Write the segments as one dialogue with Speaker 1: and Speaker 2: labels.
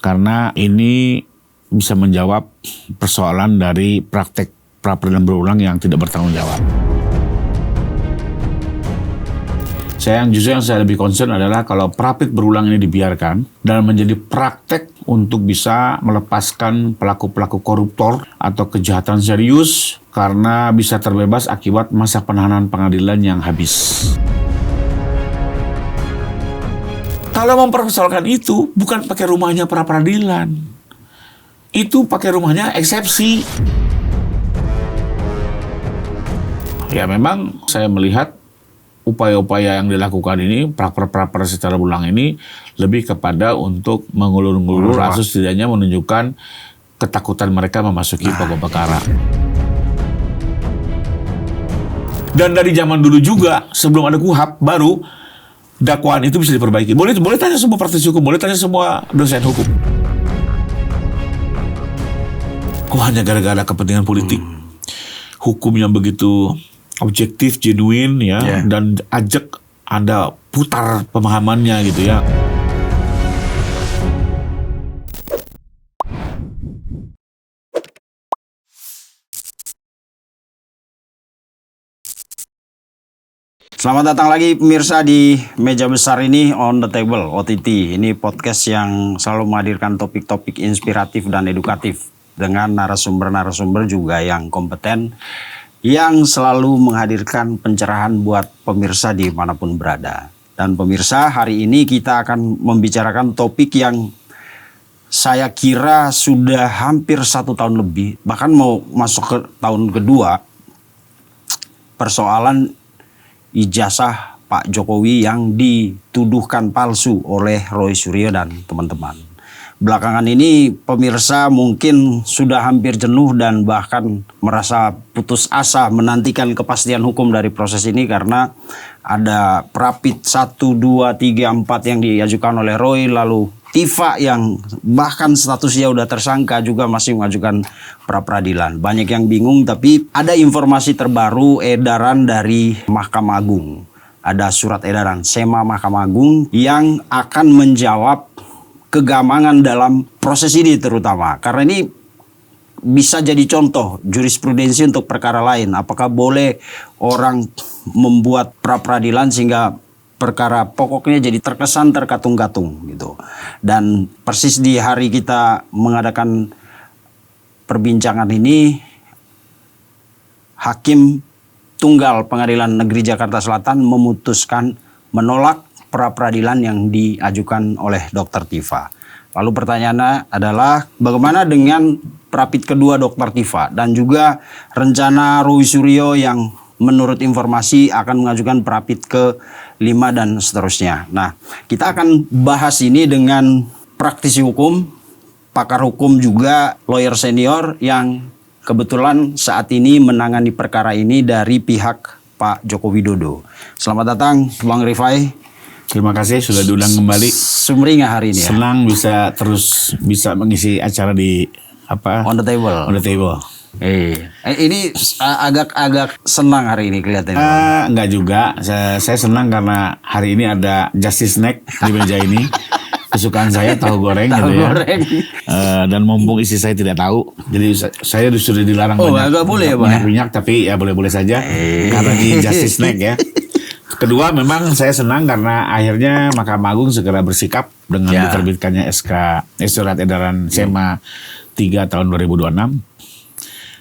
Speaker 1: Karena ini bisa menjawab persoalan dari praktek pra-peradilan berulang yang tidak bertanggung jawab. Justru yang saya lebih concern adalah kalau pra-pid berulang ini dibiarkan dan menjadi praktek untuk bisa melepaskan pelaku-pelaku koruptor atau kejahatan serius karena bisa terbebas akibat masa penahanan pengadilan yang habis. Kalau mempersoalkan itu bukan pakai rumahnya pra-peradilan. Itu pakai rumahnya eksepsi. Ya memang saya melihat upaya-upaya yang dilakukan ini, pra-per secara berulang ini lebih kepada untuk mengulur-ngulur atau setidaknya menunjukkan ketakutan mereka memasuki pokok perkara. Dan dari zaman dulu juga, sebelum ada KUHP baru, dakwaan itu bisa diperbaiki. Boleh tanya semua praktisi hukum, boleh tanya semua dosen hukum. Kok hanya gara-gara kepentingan politik? Hukum yang begitu objektif, genuine ya, dan ajak Anda putar pemahamannya gitu ya.
Speaker 2: Selamat datang lagi pemirsa di Meja Besar ini, On The Table, OTT. Ini podcast yang selalu menghadirkan topik-topik inspiratif dan edukatif dengan narasumber-narasumber juga yang kompeten, yang selalu menghadirkan pencerahan buat pemirsa dimanapun berada. Dan pemirsa, hari ini kita akan membicarakan topik yang saya kira sudah hampir 1 tahun lebih, bahkan mau masuk ke tahun kedua, persoalan ijazah Pak Jokowi yang dituduhkan palsu oleh Roy Suryo dan teman-teman. Belakangan ini pemirsa mungkin sudah hampir jenuh dan bahkan merasa putus asa menantikan kepastian hukum dari proses ini karena ada pra-pid 1, 2, 3, 4 yang diajukan oleh Roy, lalu Tifa yang bahkan statusnya udah tersangka juga masih mengajukan pra-peradilan. Banyak yang bingung, tapi ada informasi terbaru edaran dari Mahkamah Agung. Ada surat edaran SEMA Mahkamah Agung yang akan menjawab kegamangan dalam proses ini terutama. Karena ini bisa jadi contoh jurisprudensi untuk perkara lain. Apakah boleh orang membuat pra-peradilan sehingga perkara pokoknya jadi terkesan terkatung-katung gitu. Dan persis di hari kita mengadakan perbincangan ini, Hakim Tunggal Pengadilan Negeri Jakarta Selatan memutuskan menolak pra-peradilan yang diajukan oleh Dr. Tifa. Lalu pertanyaannya adalah bagaimana dengan pra-pid kedua Dr. Tifa dan juga rencana Roy Suryo yang menurut informasi akan mengajukan pra-pid ke-5 dan seterusnya. Nah, kita akan bahas ini dengan praktisi hukum, pakar hukum juga, lawyer senior yang kebetulan saat ini menangani perkara ini dari pihak Pak Joko Widodo. Selamat datang Bang Rifai.
Speaker 1: Terima kasih sudah diundang kembali.
Speaker 2: Sumringah hari ini ya.
Speaker 1: Senang bisa mengisi acara di
Speaker 2: On The Table.
Speaker 1: On The Table.
Speaker 2: Ini agak senang hari ini kelihatannya.
Speaker 1: Enggak juga. Saya senang karena hari ini ada Justice Snack di meja ini. Kesukaan saya tahu goreng gitu ya. Dan mumpung istri saya tidak tahu, jadi saya sudah dilarang banyak minyak, tapi ya boleh-boleh saja karena ini Justice Snack ya. Kedua, memang saya senang karena akhirnya Mahkamah Agung segera bersikap dengan diterbitkannya surat edaran SEMA 3 tahun 2026.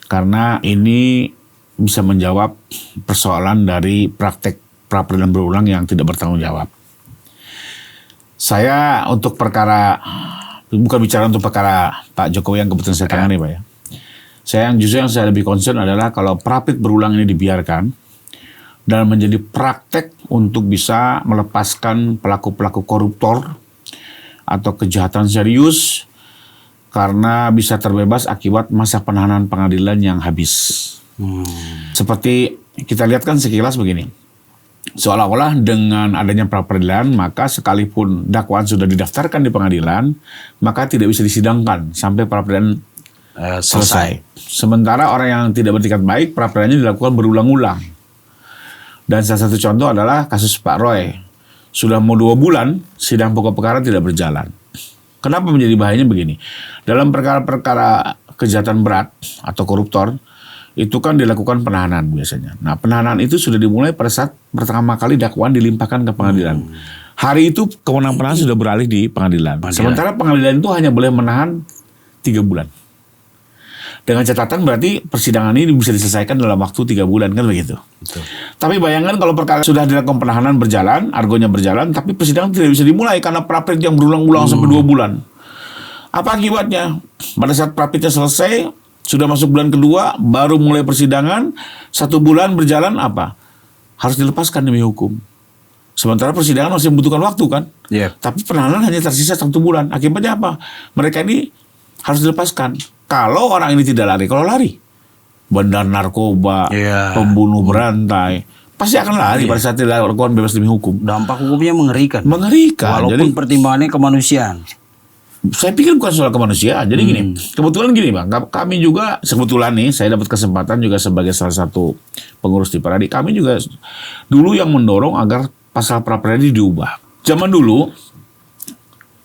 Speaker 1: Karena ini bisa menjawab persoalan dari praktek pra-peradilan berulang yang tidak bertanggung jawab. Saya untuk perkara, bukan bicara untuk perkara Pak Jokowi yang kebetulan saya tangani Pak ya. Justru yang saya lebih concern adalah kalau pra-pid berulang ini dibiarkan dan menjadi praktek untuk bisa melepaskan pelaku-pelaku koruptor atau kejahatan serius karena bisa terbebas akibat masa penahanan pengadilan yang habis. Seperti kita lihat kan sekilas begini, seolah-olah dengan adanya pra-peradilan maka sekalipun dakwaan sudah didaftarkan di pengadilan maka tidak bisa disidangkan sampai pra-peradilan selesai. Sementara orang yang tidak bertikat baik pra-peradilannya dilakukan berulang-ulang. Dan salah satu contoh adalah kasus Pak Roy. Sudah mau 2 bulan sidang pokok perkara tidak berjalan. Kenapa menjadi bahayanya begini? Dalam perkara-perkara kejahatan berat atau koruptor, itu kan dilakukan penahanan biasanya. Nah, penahanan itu sudah dimulai pada saat pertama kali dakwaan dilimpahkan ke pengadilan. Hari itu kewenangan penahanan sudah beralih di pengadilan. Sementara pengadilan itu hanya boleh menahan 3 bulan. Dengan catatan berarti persidangan ini bisa diselesaikan dalam waktu 3 bulan, kan begitu.
Speaker 2: Betul.
Speaker 1: Tapi bayangkan kalau perkara sudah dilakukan penahanan berjalan, argonya berjalan, tapi persidangan tidak bisa dimulai karena pra-prit yang berulang-ulang sampai 2 bulan. Apa akibatnya? Pada saat pra-pritnya selesai, sudah masuk bulan kedua, baru mulai persidangan, 1 bulan berjalan apa? Harus dilepaskan demi hukum. Sementara persidangan masih membutuhkan waktu kan?
Speaker 2: Yep.
Speaker 1: Tapi penahanan hanya tersisa 1 bulan. Akibatnya apa? Mereka ini harus dilepaskan. Kalau orang ini tidak lari, kalau lari, bandar narkoba, pembunuh berantai, pasti akan lari pada saat dilakukan bebas demi hukum.
Speaker 2: Dampak hukumnya mengerikan.
Speaker 1: Mengerikan.
Speaker 2: Walaupun
Speaker 1: Jadi,
Speaker 2: pertimbangannya kemanusiaan.
Speaker 1: saya pikir bukan soal kemanusiaan. Jadi gini, kebetulan gini Bang, kami juga kebetulan nih, saya dapat kesempatan juga sebagai salah satu pengurus di Peradi. Kami juga dulu yang mendorong agar pasal pra-peradilan diubah. Zaman dulu,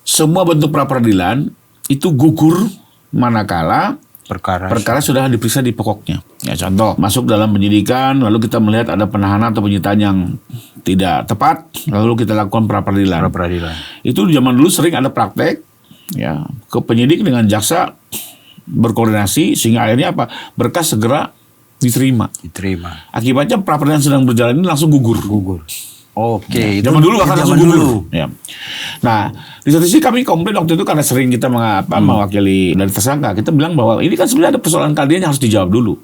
Speaker 1: semua bentuk pra-peradilan itu gugur manakala perkara sudah diperiksa di pokoknya. Ya, contoh, masuk dalam penyidikan, lalu kita melihat ada penahanan atau penyitaan yang tidak tepat, lalu kita lakukan pra-peradilan. Itu zaman dulu sering ada praktek, ya, ke penyidik dengan jaksa berkoordinasi sehingga akhirnya apa? Berkas segera diterima. Akibatnya pra-peradilan sedang berjalan ini langsung gugur.
Speaker 2: Oke,
Speaker 1: zaman dulu akan langsung gugur. Ya. Nah, di satu sisi kami komplain waktu itu karena sering kita mewakili dari tersangka. Kita bilang bahwa ini kan sebenarnya ada persoalan keadilan yang harus dijawab dulu,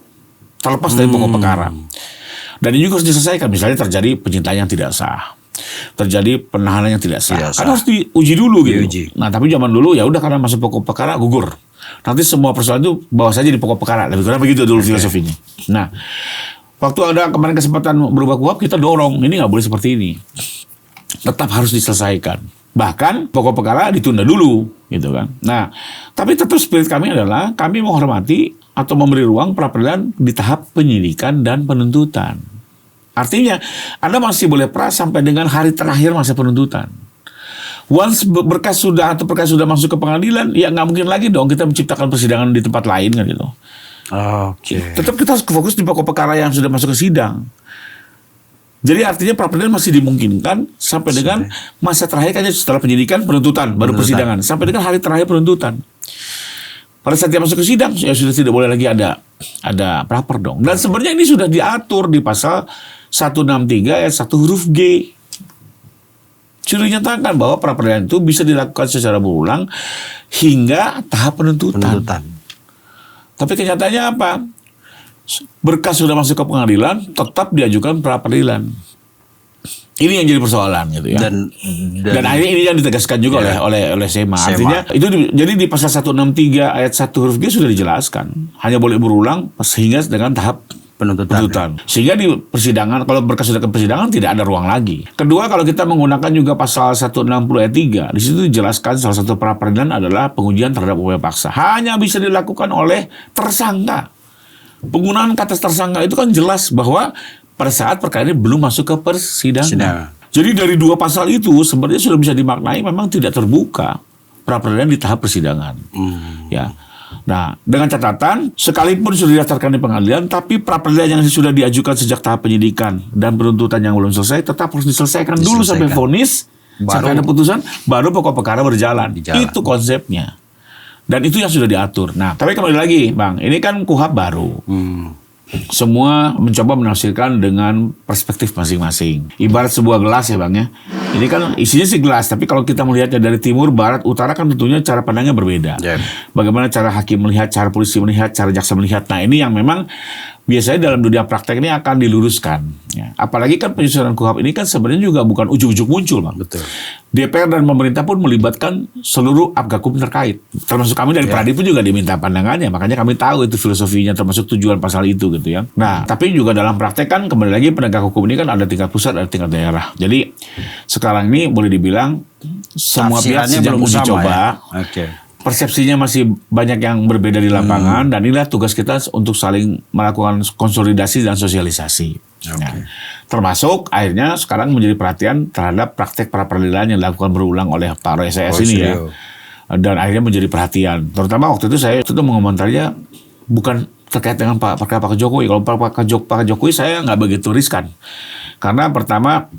Speaker 1: terlepas dari pokok perkara. Dan ini juga harus diselesaikan. Misalnya terjadi penyitaan yang tidak sah, terjadi penahanan yang tidak sah. Kan harus diuji dulu gitu. Nah, tapi zaman dulu ya udah karena masuk pokok perkara gugur. Nanti semua persoalan itu bawa saja di pokok perkara. Lebih kurang begitu dulu filosofinya. Nah, waktu ada kemarin kesempatan berubah KUHP, kita dorong, ini nggak boleh seperti ini. Tetap harus diselesaikan. Bahkan pokok perkara ditunda dulu, gitu kan. Nah, tapi tetap spirit kami adalah kami menghormati atau memberi ruang pra-peradilan di tahap penyidikan dan penuntutan. Artinya, Anda masih boleh pra sampai dengan hari terakhir masa penuntutan. Once berkas sudah masuk ke pengadilan, ya nggak mungkin lagi dong kita menciptakan persidangan di tempat lain kan gitu. Tetap kita harus fokus di pokok perkara yang sudah masuk ke sidang. Jadi artinya pra-peradilan masih dimungkinkan sampai dengan masa terakhir kan setelah penyidikan, penuntutan, baru persidangan. Sampai dengan hari terakhir penuntutan. Pada saat dia masuk ke sidang, ya sudah tidak boleh lagi ada pra-per dong. Dan sebenarnya ini sudah diatur di pasal 163 ayat 1 huruf G. Sudah dinyatakan bahwa pra-peradilan itu bisa dilakukan secara berulang hingga tahap penuntutan. Tapi kenyataannya apa? Berkas sudah masuk ke pengadilan, tetap diajukan pra-peradilan. Ini yang jadi persoalan gitu ya. Dan akhirnya ini yang ditegaskan juga oleh SEMA. Artinya itu jadi di pasal 163 ayat 1 huruf G sudah dijelaskan. Hanya boleh berulang sehingga dengan tahap penuntutan. Sehingga di persidangan, kalau berkas sudah ke persidangan tidak ada ruang lagi. Kedua, kalau kita menggunakan juga pasal 160 ayat 3, di situ dijelaskan salah satu pra-peradilan adalah pengujian terhadap upaya paksa. Hanya bisa dilakukan oleh tersangka. Penggunaan kata tersangka itu kan jelas bahwa pada saat perkara ini belum masuk ke persidangan. Jadi dari 2 pasal itu sebenarnya sudah bisa dimaknai memang tidak terbuka pra-peradilan di tahap persidangan. Ya. Nah, dengan catatan, sekalipun sudah didaftarkan di pengadilan, tapi pra-peradilan yang sudah diajukan sejak tahap penyidikan dan penuntutan yang belum selesai, tetap harus diselesaikan dulu sampai vonis, sampai ada putusan, baru pokok perkara berjalan. Itu konsepnya. Dan itu yang sudah diatur. Nah, tapi kembali lagi, Bang, ini kan KUHP baru. Semua mencoba menafsirkan dengan perspektif masing-masing. Ibarat sebuah gelas ya Bang ya. Ini kan isinya sih gelas, tapi kalau kita melihatnya dari timur, barat, utara kan tentunya cara pandangnya berbeda. Bagaimana cara hakim melihat, cara polisi melihat, cara jaksa melihat. Nah ini yang memang biasanya dalam dunia praktek ini akan diluruskan. Ya. Apalagi kan penyusunan KUHP ini kan sebenarnya juga bukan ujuk-ujuk muncul Bang.
Speaker 2: Betul.
Speaker 1: DPR dan pemerintah pun melibatkan seluruh Apgakum terkait. Termasuk kami dari Peradi pun juga diminta pandangannya. Makanya kami tahu itu filosofinya termasuk tujuan pasal itu gitu ya. Nah, tapi juga dalam praktek kan kembali lagi penegak hukum ini kan ada tingkat pusat, ada tingkat daerah. Jadi sekarang ini boleh dibilang semua pihak sejak uji coba. Persepsinya masih banyak yang berbeda di lapangan dan inilah tugas kita untuk saling melakukan konsolidasi dan sosialisasi. Nah, termasuk akhirnya sekarang menjadi perhatian terhadap praktek pra-peradilan yang dilakukan berulang oleh Pak Roy S.S. ini ya. dan akhirnya menjadi perhatian. Terutama waktu itu saya mengomentarinya bukan terkait dengan perkara Pak Jokowi. Kalau Pak Jokowi saya nggak begitu riskan. Karena pertama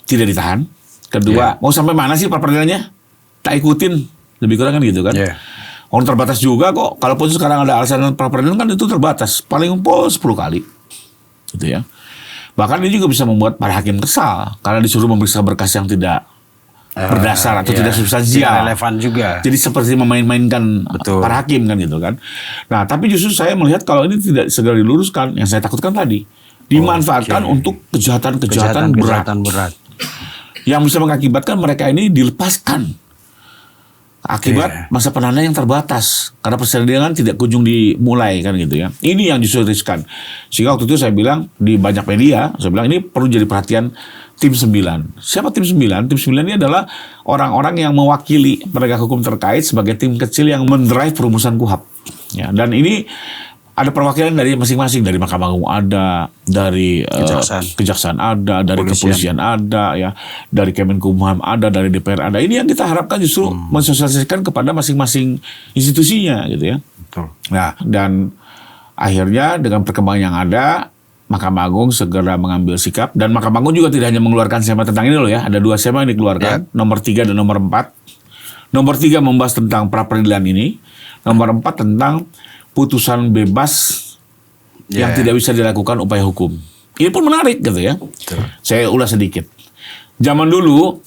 Speaker 1: tidak ditahan. Kedua, mau sampai mana sih peradilannya? Tak ikutin. Lebih kurang kan gitu kan. Orang terbatas juga kok. Kalaupun sekarang ada alasan peradilan kan itu terbatas. Paling 10 kali. Gitu ya. Bahkan ini juga bisa membuat para hakim kesal. Karena disuruh memeriksa berkas yang tidak berdasar atau tidak substansial,
Speaker 2: tidak relevan juga.
Speaker 1: Jadi seperti memain-mainkan para hakim kan gitu kan. Nah, tapi justru saya melihat kalau ini tidak segera diluruskan, yang saya takutkan tadi dimanfaatkan untuk kejahatan berat yang bisa mengakibatkan mereka ini dilepaskan akibat masa penahanan yang terbatas karena persidangan tidak kunjung dimulai kan gitu ya. Ini yang justru riskan. Sehingga waktu itu saya bilang di banyak media, saya bilang ini perlu jadi perhatian Tim 9. Siapa Tim 9? Tim 9 ini adalah orang-orang yang mewakili penegak hukum terkait sebagai tim kecil yang mendrive perumusan KUHAP. Ya, dan ini ada perwakilan dari masing-masing, dari Mahkamah Agung ada, dari Kejaksaan ada, dari Kepolisian ada, ya, dari Kemenkumham ada, dari DPR ada. Ini yang kita harapkan justru mensosialisasikan kepada masing-masing institusinya, gitu ya. Nah, dan akhirnya dengan perkembangan yang ada, Mahkamah Agung segera mengambil sikap, dan Mahkamah Agung juga tidak hanya mengeluarkan sema tentang ini loh ya, ada 2 sema yang dikeluarkan, nomor 3 dan nomor 4. Nomor 3 membahas tentang pra-peradilan ini, nomor 4 tentang putusan bebas yang tidak bisa dilakukan upaya hukum. Ini pun menarik gitu ya. Saya ulas sedikit. Zaman dulu,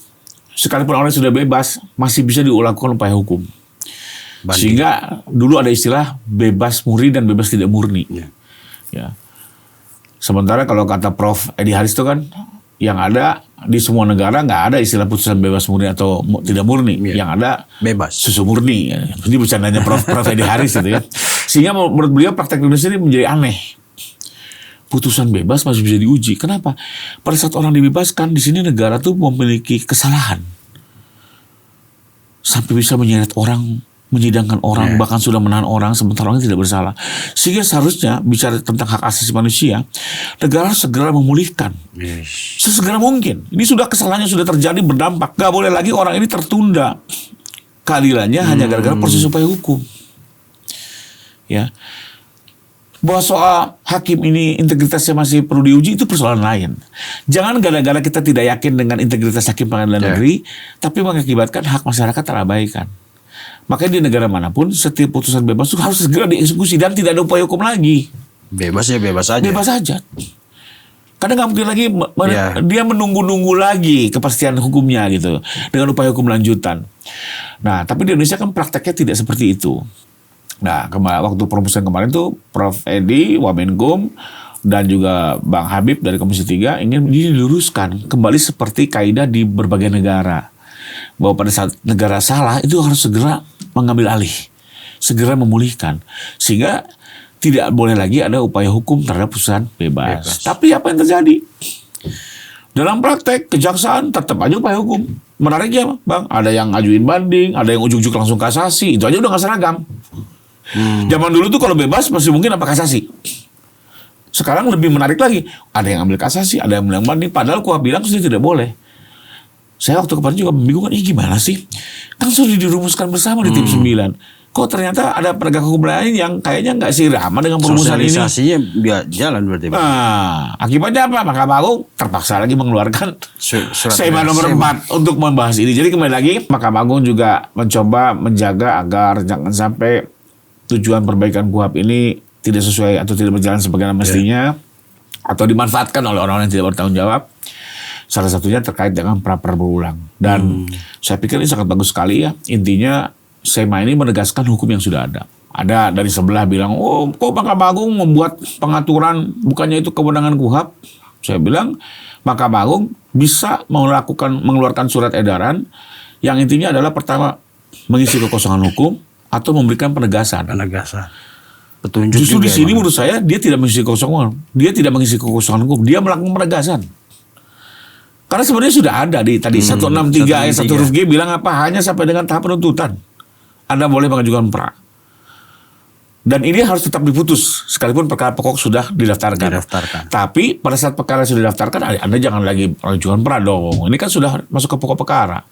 Speaker 1: sekalipun orang sudah bebas, masih bisa dilakukan upaya hukum. Sehingga dulu ada istilah bebas murni dan bebas tidak murni. Ya. Sementara kalau kata Prof. Edi Haris itu kan, yang ada di semua negara nggak ada istilah putusan bebas murni atau tidak murni. Yang ada
Speaker 2: bebas
Speaker 1: susu murni. Ya. Ini bercandanya Prof. Edi Haris gitu ya. Sehingga menurut beliau praktek Indonesia ini menjadi aneh. Putusan bebas masih bisa diuji. Kenapa? Pada saat orang dibebaskan, di sini negara tuh memiliki kesalahan. Sampai bisa menyeret orang, menyidangkan orang, bahkan sudah menahan orang sementara orangnya tidak bersalah. Sehingga seharusnya bicara tentang hak asasi manusia, negara harus segera memulihkan. Sesegera mungkin. Ini sudah kesalahannya sudah terjadi berdampak. Gak boleh lagi orang ini tertunda keadilannya hanya gara-gara proses upaya hukum. Ya. Bahwa soal hakim ini integritasnya masih perlu diuji itu persoalan lain. Jangan gara-gara kita tidak yakin dengan integritas hakim pengadilan negeri, tapi mengakibatkan hak masyarakat terabaikan. Makanya di negara manapun setiap putusan bebas itu harus segera dieksekusi dan tidak ada upaya hukum lagi.
Speaker 2: Bebas ya bebas saja.
Speaker 1: Bebas saja. Karena nggak mungkin lagi dia menunggu-nunggu lagi kepastian hukumnya gitu dengan upaya hukum lanjutan. Nah, tapi di Indonesia kan prakteknya tidak seperti itu. Nah, waktu perumusan kemarin tuh Prof. Edi, Wamenkum, dan juga Bang Habib dari Komisi 3 ingin diluruskan kembali seperti kaidah di berbagai negara. Bahwa pada saat negara salah itu harus segera mengambil alih, segera memulihkan. Sehingga tidak boleh lagi ada upaya hukum terhadap putusan bebas. Tapi apa yang terjadi? Dalam praktek, kejaksaan tetap aja upaya hukum. Menariknya, Bang, ada yang ngajuin banding, ada yang ujug-ujug langsung kasasi. Itu aja udah gak seragam. Zaman dulu tuh kalau bebas masih mungkin apa kasasi. Sekarang lebih menarik lagi. Ada yang ambil kasasi, ada yang bilang banding. Padahal KUHAP bilang sudah tidak boleh. Saya waktu kemarin juga membingungkan, gimana sih? Kan sudah dirumuskan bersama di Tim 9. Kok ternyata ada penegak hukum lain yang kayaknya nggak seirama dengan perumusan ini.
Speaker 2: Sosialisasinya biar jalan berarti.
Speaker 1: Nah, akibatnya apa? Mahkamah Agung terpaksa lagi mengeluarkan
Speaker 2: surat
Speaker 1: SEMA nomor 4 untuk membahas ini. Jadi kembali lagi, Mahkamah Agung juga mencoba menjaga agar jangan sampai tujuan perbaikan KUHAP ini tidak sesuai atau tidak berjalan sebagaimana mestinya, atau dimanfaatkan oleh orang-orang yang tidak bertanggung jawab. Salah satunya terkait dengan pra-peradilan berulang. Dan saya pikir ini sangat bagus sekali ya. Intinya SEMA ini menegaskan hukum yang sudah ada. Ada dari sebelah bilang, oh kok Mahkamah Agung membuat pengaturan, bukannya itu kewenangan KUHAP? Saya bilang, Mahkamah Agung bisa mengeluarkan surat edaran yang intinya adalah pertama, mengisi kekosongan hukum, atau memberikan penegasan.
Speaker 2: Petunjuk.
Speaker 1: Justru di sini menurut saya dia tidak mengisi kekosongan. Dia tidak mengisi kekosongan hukum. Dia melakukan penegasan. Karena sebenarnya sudah ada di tadi 163 ayat 1 huruf G bilang apa? Hanya sampai dengan tahap penuntutan Anda boleh mengajukan pra. Dan ini harus tetap diputus sekalipun perkara pokok sudah didaftarkan. Tapi pada saat perkara sudah didaftarkan, Anda jangan lagi mengajukan pra dong. Ini kan sudah masuk ke pokok perkara.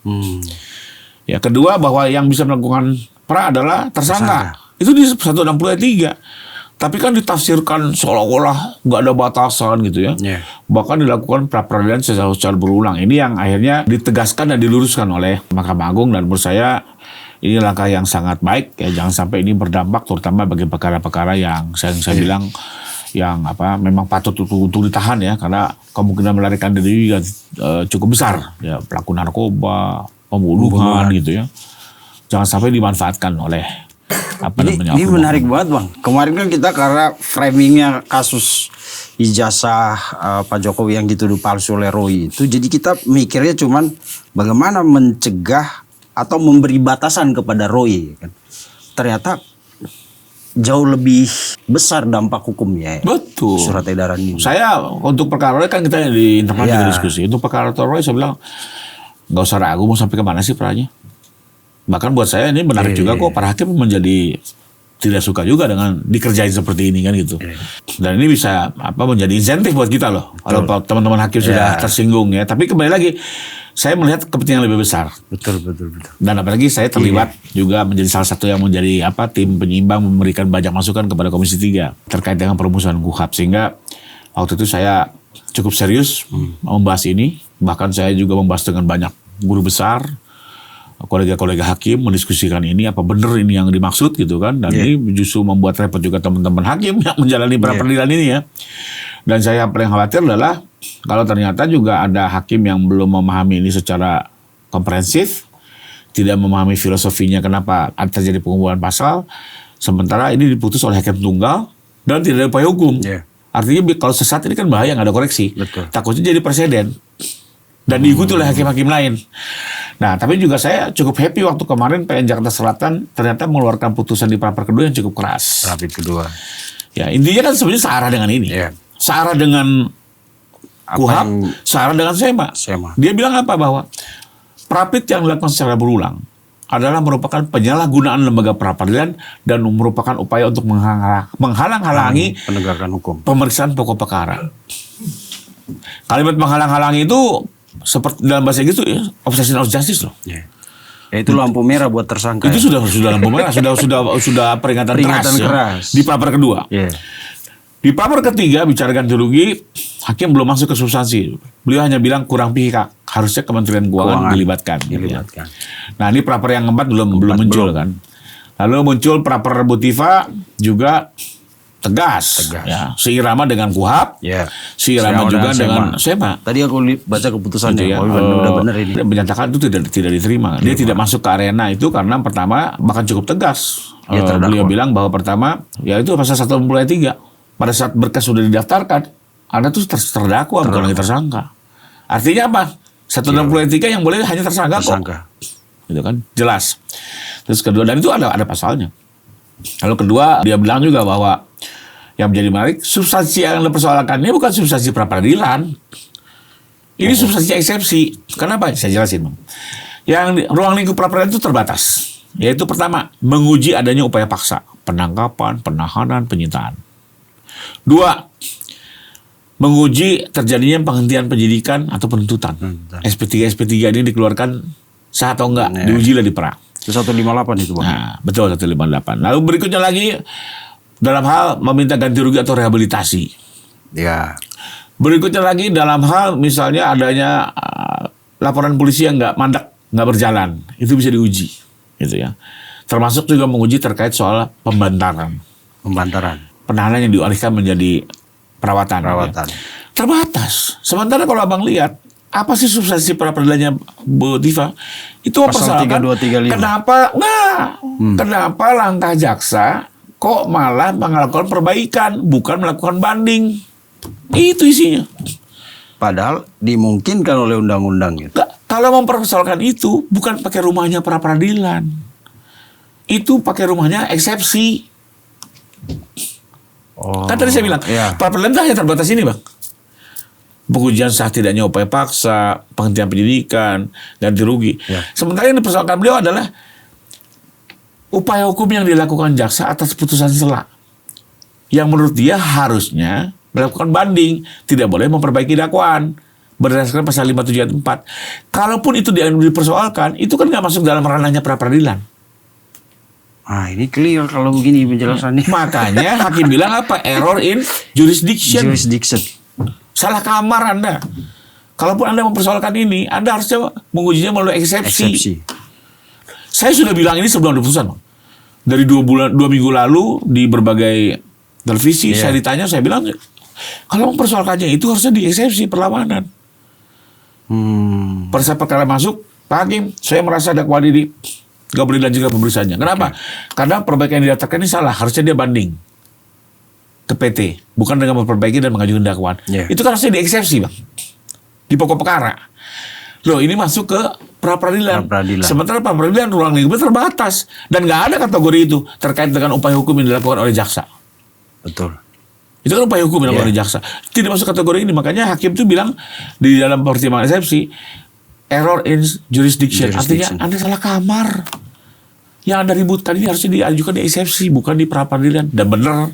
Speaker 1: Ya, kedua bahwa yang bisa melakukan pra adalah tersangka. Itu di 160 ayat 3. Tapi kan ditafsirkan seolah-olah nggak ada batasan gitu ya.
Speaker 2: Yeah.
Speaker 1: Bahkan dilakukan pra-peradilan secara berulang. Ini yang akhirnya ditegaskan dan diluruskan oleh Mahkamah Agung, dan menurut saya ini langkah yang sangat baik ya. Jangan sampai ini berdampak terutama bagi perkara-perkara yang saya bilang yang memang patut untuk ditahan ya, karena kemungkinan melarikan diri juga cukup besar ya, pelaku narkoba, pembunuhan gitu ya. Jangan sampai dimanfaatkan oleh
Speaker 2: ini menarik banget Bang. Kemarin kan kita karena framingnya kasus ijazah Pak Jokowi yang dituduh palsu oleh Roy itu, jadi kita mikirnya cuman bagaimana mencegah atau memberi batasan kepada Roy kan. Ternyata jauh lebih besar dampak hukumnya ya.
Speaker 1: Betul.
Speaker 2: Surat edaran ini.
Speaker 1: Saya untuk perkara Roy kan kita di internal juga diskusi. Untuk perkara Roy saya bilang nggak usah ragu mau sampai kemana sih peranya. Bahkan buat saya ini menarik juga kok, para hakim menjadi tidak suka juga dengan dikerjain seperti ini kan gitu. Dan ini bisa menjadi insentif buat kita loh. Kalau teman-teman hakim sudah tersinggung ya. Tapi kembali lagi saya melihat kepentingan lebih besar.
Speaker 2: Betul.
Speaker 1: Dan apalagi saya terlibat juga menjadi salah satu yang menjadi tim penyimbang memberikan banyak masukan kepada Komisi 3 terkait dengan perumusan KUHP, sehingga waktu itu saya cukup serius membahas ini. Bahkan saya juga membahas dengan banyak guru besar, kolega-kolega hakim, mendiskusikan ini apa benar ini yang dimaksud gitu kan. Dan ini justru membuat repot juga teman-teman hakim yang menjalani pra-peradilan ini ya. Dan saya paling khawatir adalah kalau ternyata juga ada hakim yang belum memahami ini secara komprehensif, tidak memahami filosofinya kenapa terjadi pengumpulan pasal, sementara ini diputus oleh hakim tunggal dan tidak ada upaya hukum. Artinya kalau sesat ini kan bahaya, nggak ada koreksi. Takutnya jadi presiden dan diikuti oleh hakim-hakim lain. Nah, tapi juga saya cukup happy waktu kemarin PN Jakarta Selatan ternyata mengeluarkan putusan di pra-per kedua yang cukup keras.
Speaker 2: Rapid kedua.
Speaker 1: Ya, intinya kan sebenarnya searah dengan ini. Searah dengan KUHP, searah dengan SEMA. Dia bilang apa? Bahwa Prapit yang dilakukan secara berulang adalah merupakan penyalahgunaan lembaga pra-peradilan dan merupakan upaya untuk menghalang-halangi
Speaker 2: penegakan hukum,
Speaker 1: pemeriksaan pokok perkara. Kalimat menghalang-halangi itu seperti dalam bahasa Inggris itu obstruction of justice loh.
Speaker 2: Itu lampu merah buat tersangka.
Speaker 1: Itu sudah lampu merah, sudah peringatan keras. Ya, di pra-per kedua. Di pra-per ketiga bicara ganti rugi, hakim belum masuk ke substansi. Beliau hanya bilang kurang pihak, harusnya Kementerian Keuangan dilibatkan. Ya. Nah, ini pra-per yang keempat belum muncul kan. Lalu muncul pra-per Butiva juga tegas. Ya, seirama dengan KUHP, seirama juga dengan SEMA.
Speaker 2: Tadi aku baca keputusannya, udah benar ini.
Speaker 1: Dia menyatakan itu tidak diterima. Dia tidak masuk ke arena itu karena pertama bahkan cukup tegas. Beliau bilang bahwa pertama, ya itu pasal 160 ayat 3. Pada saat berkas sudah didaftarkan, Anda tuh terdakwa bukan lagi tersangka. Artinya apa? 160 ayat 3 yang boleh hanya tersangka kok. Itu kan jelas. Terus kedua, dan itu ada pasalnya. Lalu kedua, dia bilang juga bahwa yang menjadi menarik, substansi yang dipersoalkan ini bukan substansi pra-peradilan. Ini substansi eksepsi. Kenapa? Saya jelasin, Bang. Yang ruang lingkup pra-peradilan itu terbatas. Yaitu pertama, menguji adanya upaya paksa, penangkapan, penahanan, penyitaan. Dua, menguji terjadinya penghentian penyidikan atau penuntutan. SP3 ini dikeluarkan sah atau enggak, diujilah di pra.
Speaker 2: Itu 158 itu Bang.
Speaker 1: Nah, betul 158. Lalu berikutnya lagi dalam hal meminta ganti rugi atau rehabilitasi. Berikutnya lagi dalam hal misalnya adanya laporan polisi yang nggak berjalan, itu bisa diuji, gitu ya. Termasuk juga menguji terkait soal pembantaran. Penahanan yang dialihkan menjadi perawatan. Ya. Terbatas. Sementara kalau abang lihat, apa sih substansi pra-peradilannya Bu Diva? Itu
Speaker 2: pasal 3235.
Speaker 1: Kenapa langkah jaksa kok malah melakukan perbaikan, bukan melakukan banding? Itu isinya.
Speaker 2: Padahal dimungkinkan oleh undang-undang gitu.
Speaker 1: Kalau mempersoalkan itu, bukan pakai rumahnya pra-peradilan. Itu pakai rumahnya eksepsi. Kan tadi saya bilang, pra-peradilan hanya terbatas ini, Bang. Pengujian sah tidaknya upaya paksa, penghentian penyidikan, ganti rugi. Sementara yang dipersoalkan beliau adalah upaya hukum yang dilakukan jaksa atas putusan sela. Yang menurut dia harusnya melakukan banding, tidak boleh memperbaiki dakwaan. berdasarkan pasal 57 ayat 4. Kalaupun itu dipersoalkan, itu kan nggak masuk dalam ranahnya pra peradilan.
Speaker 2: Ah, ini clear kalau begini penjelasannya.
Speaker 1: Makanya hakim bilang apa? Error in jurisdiction.
Speaker 2: Jurisdiction.
Speaker 1: Salah kamar Anda. Kalaupun Anda mempersoalkan ini, Anda harusnya mengujinya melalui eksepsi. Saya sudah bilang ini sebelum ada putusan, Bang. Dari 2 minggu lalu di berbagai televisi saya ditanya, saya bilang kalau mempersoalkannya itu harusnya di eksepsi perlawanan. Pada saat perkara masuk, Pak Hakim, saya merasa dakwaan ini nggak boleh dilanjutkan pemeriksaannya. Kenapa? Karena perbaikan yang didaftarkan ini salah. Harusnya dia banding ke PT, bukan dengan memperbaiki dan mengajukan dakwaan. Itu kan harusnya dieksepsi, Bang, di pokok perkara. Loh, ini masuk ke pra peradilan. Sementara pra peradilan ruang lingkupnya terbatas dan nggak ada kategori itu terkait dengan upaya hukum yang dilakukan oleh jaksa.
Speaker 2: Betul.
Speaker 1: Itu kan upaya hukum yang dilakukan oleh jaksa. Tidak masuk kategori ini. Makanya hakim itu bilang di dalam pertimbangan eksepsi, error in jurisdiction. Artinya Anda salah kamar. Yang Anda ributkan ini harusnya diajukan di eksepsi, bukan di pra peradilan. Dan benar,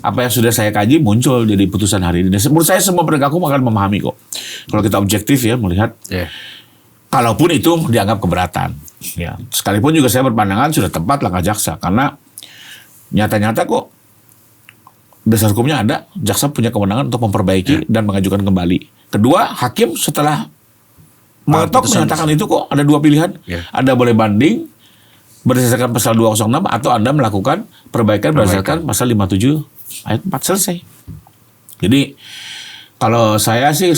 Speaker 1: apa yang sudah saya kaji muncul jadi putusan hari ini. Dan menurut saya semua penegak hukum akan memahami kok. Kalau kita objektif ya melihat, kalaupun itu dianggap keberatan. Ya, sekalipun juga saya berpandangan sudah tepat langkah jaksa. Karena nyata-nyata kok dasar hukumnya ada, jaksa punya kewenangan untuk memperbaiki dan mengajukan kembali. Kedua, hakim setelah mengetok menyatakan itu kok ada 2 pilihan. Anda boleh banding berdasarkan pasal 206 atau Anda melakukan perbaikan berdasarkan pasal 57 ayat 4, selesai. Jadi kalau saya sih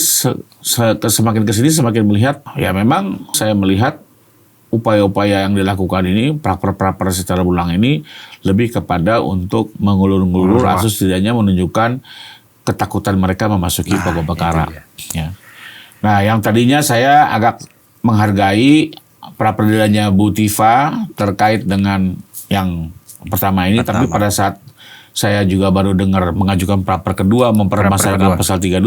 Speaker 1: semakin kesini semakin melihat, ya memang saya melihat upaya-upaya yang dilakukan ini pra-per secara berulang ini lebih kepada untuk mengulur-ngulur atau setidaknya menunjukkan ketakutan mereka memasuki pokok perkara. Ya. Nah, yang tadinya saya agak menghargai pra peradilannya Bu Tiva terkait dengan yang pertama ini, tapi pada saat saya juga baru dengar mengajukan pra-per kedua mempermasalahkan pasal 32,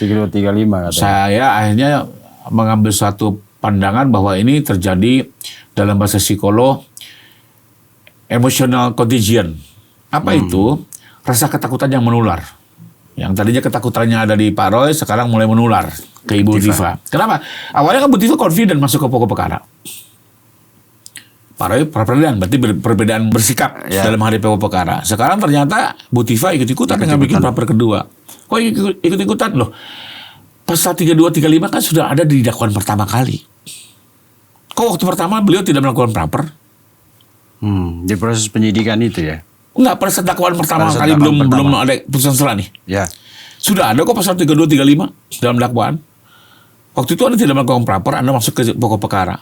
Speaker 2: 35
Speaker 1: saya akhirnya mengambil suatu pandangan bahwa ini terjadi dalam bahasa psikolog emotional contagion. Apa itu? Rasa ketakutan yang menular. Yang tadinya ketakutannya ada di Pak Roy, sekarang mulai menular ke Ibu Tiva. Kenapa? Awalnya kan Bu Tiva confident masuk ke pokok perkara. Pak Roy pra-peradilan, berarti perbedaan bersikap dalam hari pokok perkara. Sekarang ternyata Bu Tiva ikut-ikutan dengan bikin pra-per kedua. Kok ikut-ikutan? Loh, pasal 32, 35 kan sudah ada di dakwaan pertama kali. Kok waktu pertama beliau tidak melakukan pra-per?
Speaker 2: Di proses penyidikan itu ya?
Speaker 1: Enggak, pada saat dakwaan pertama kali belum ada putusan selah nih.
Speaker 2: Ya.
Speaker 1: Sudah ada kok pasal 32, 35 dalam dakwaan. Waktu itu Anda tidak melakukan pra-per, Anda masuk ke pokok perkara.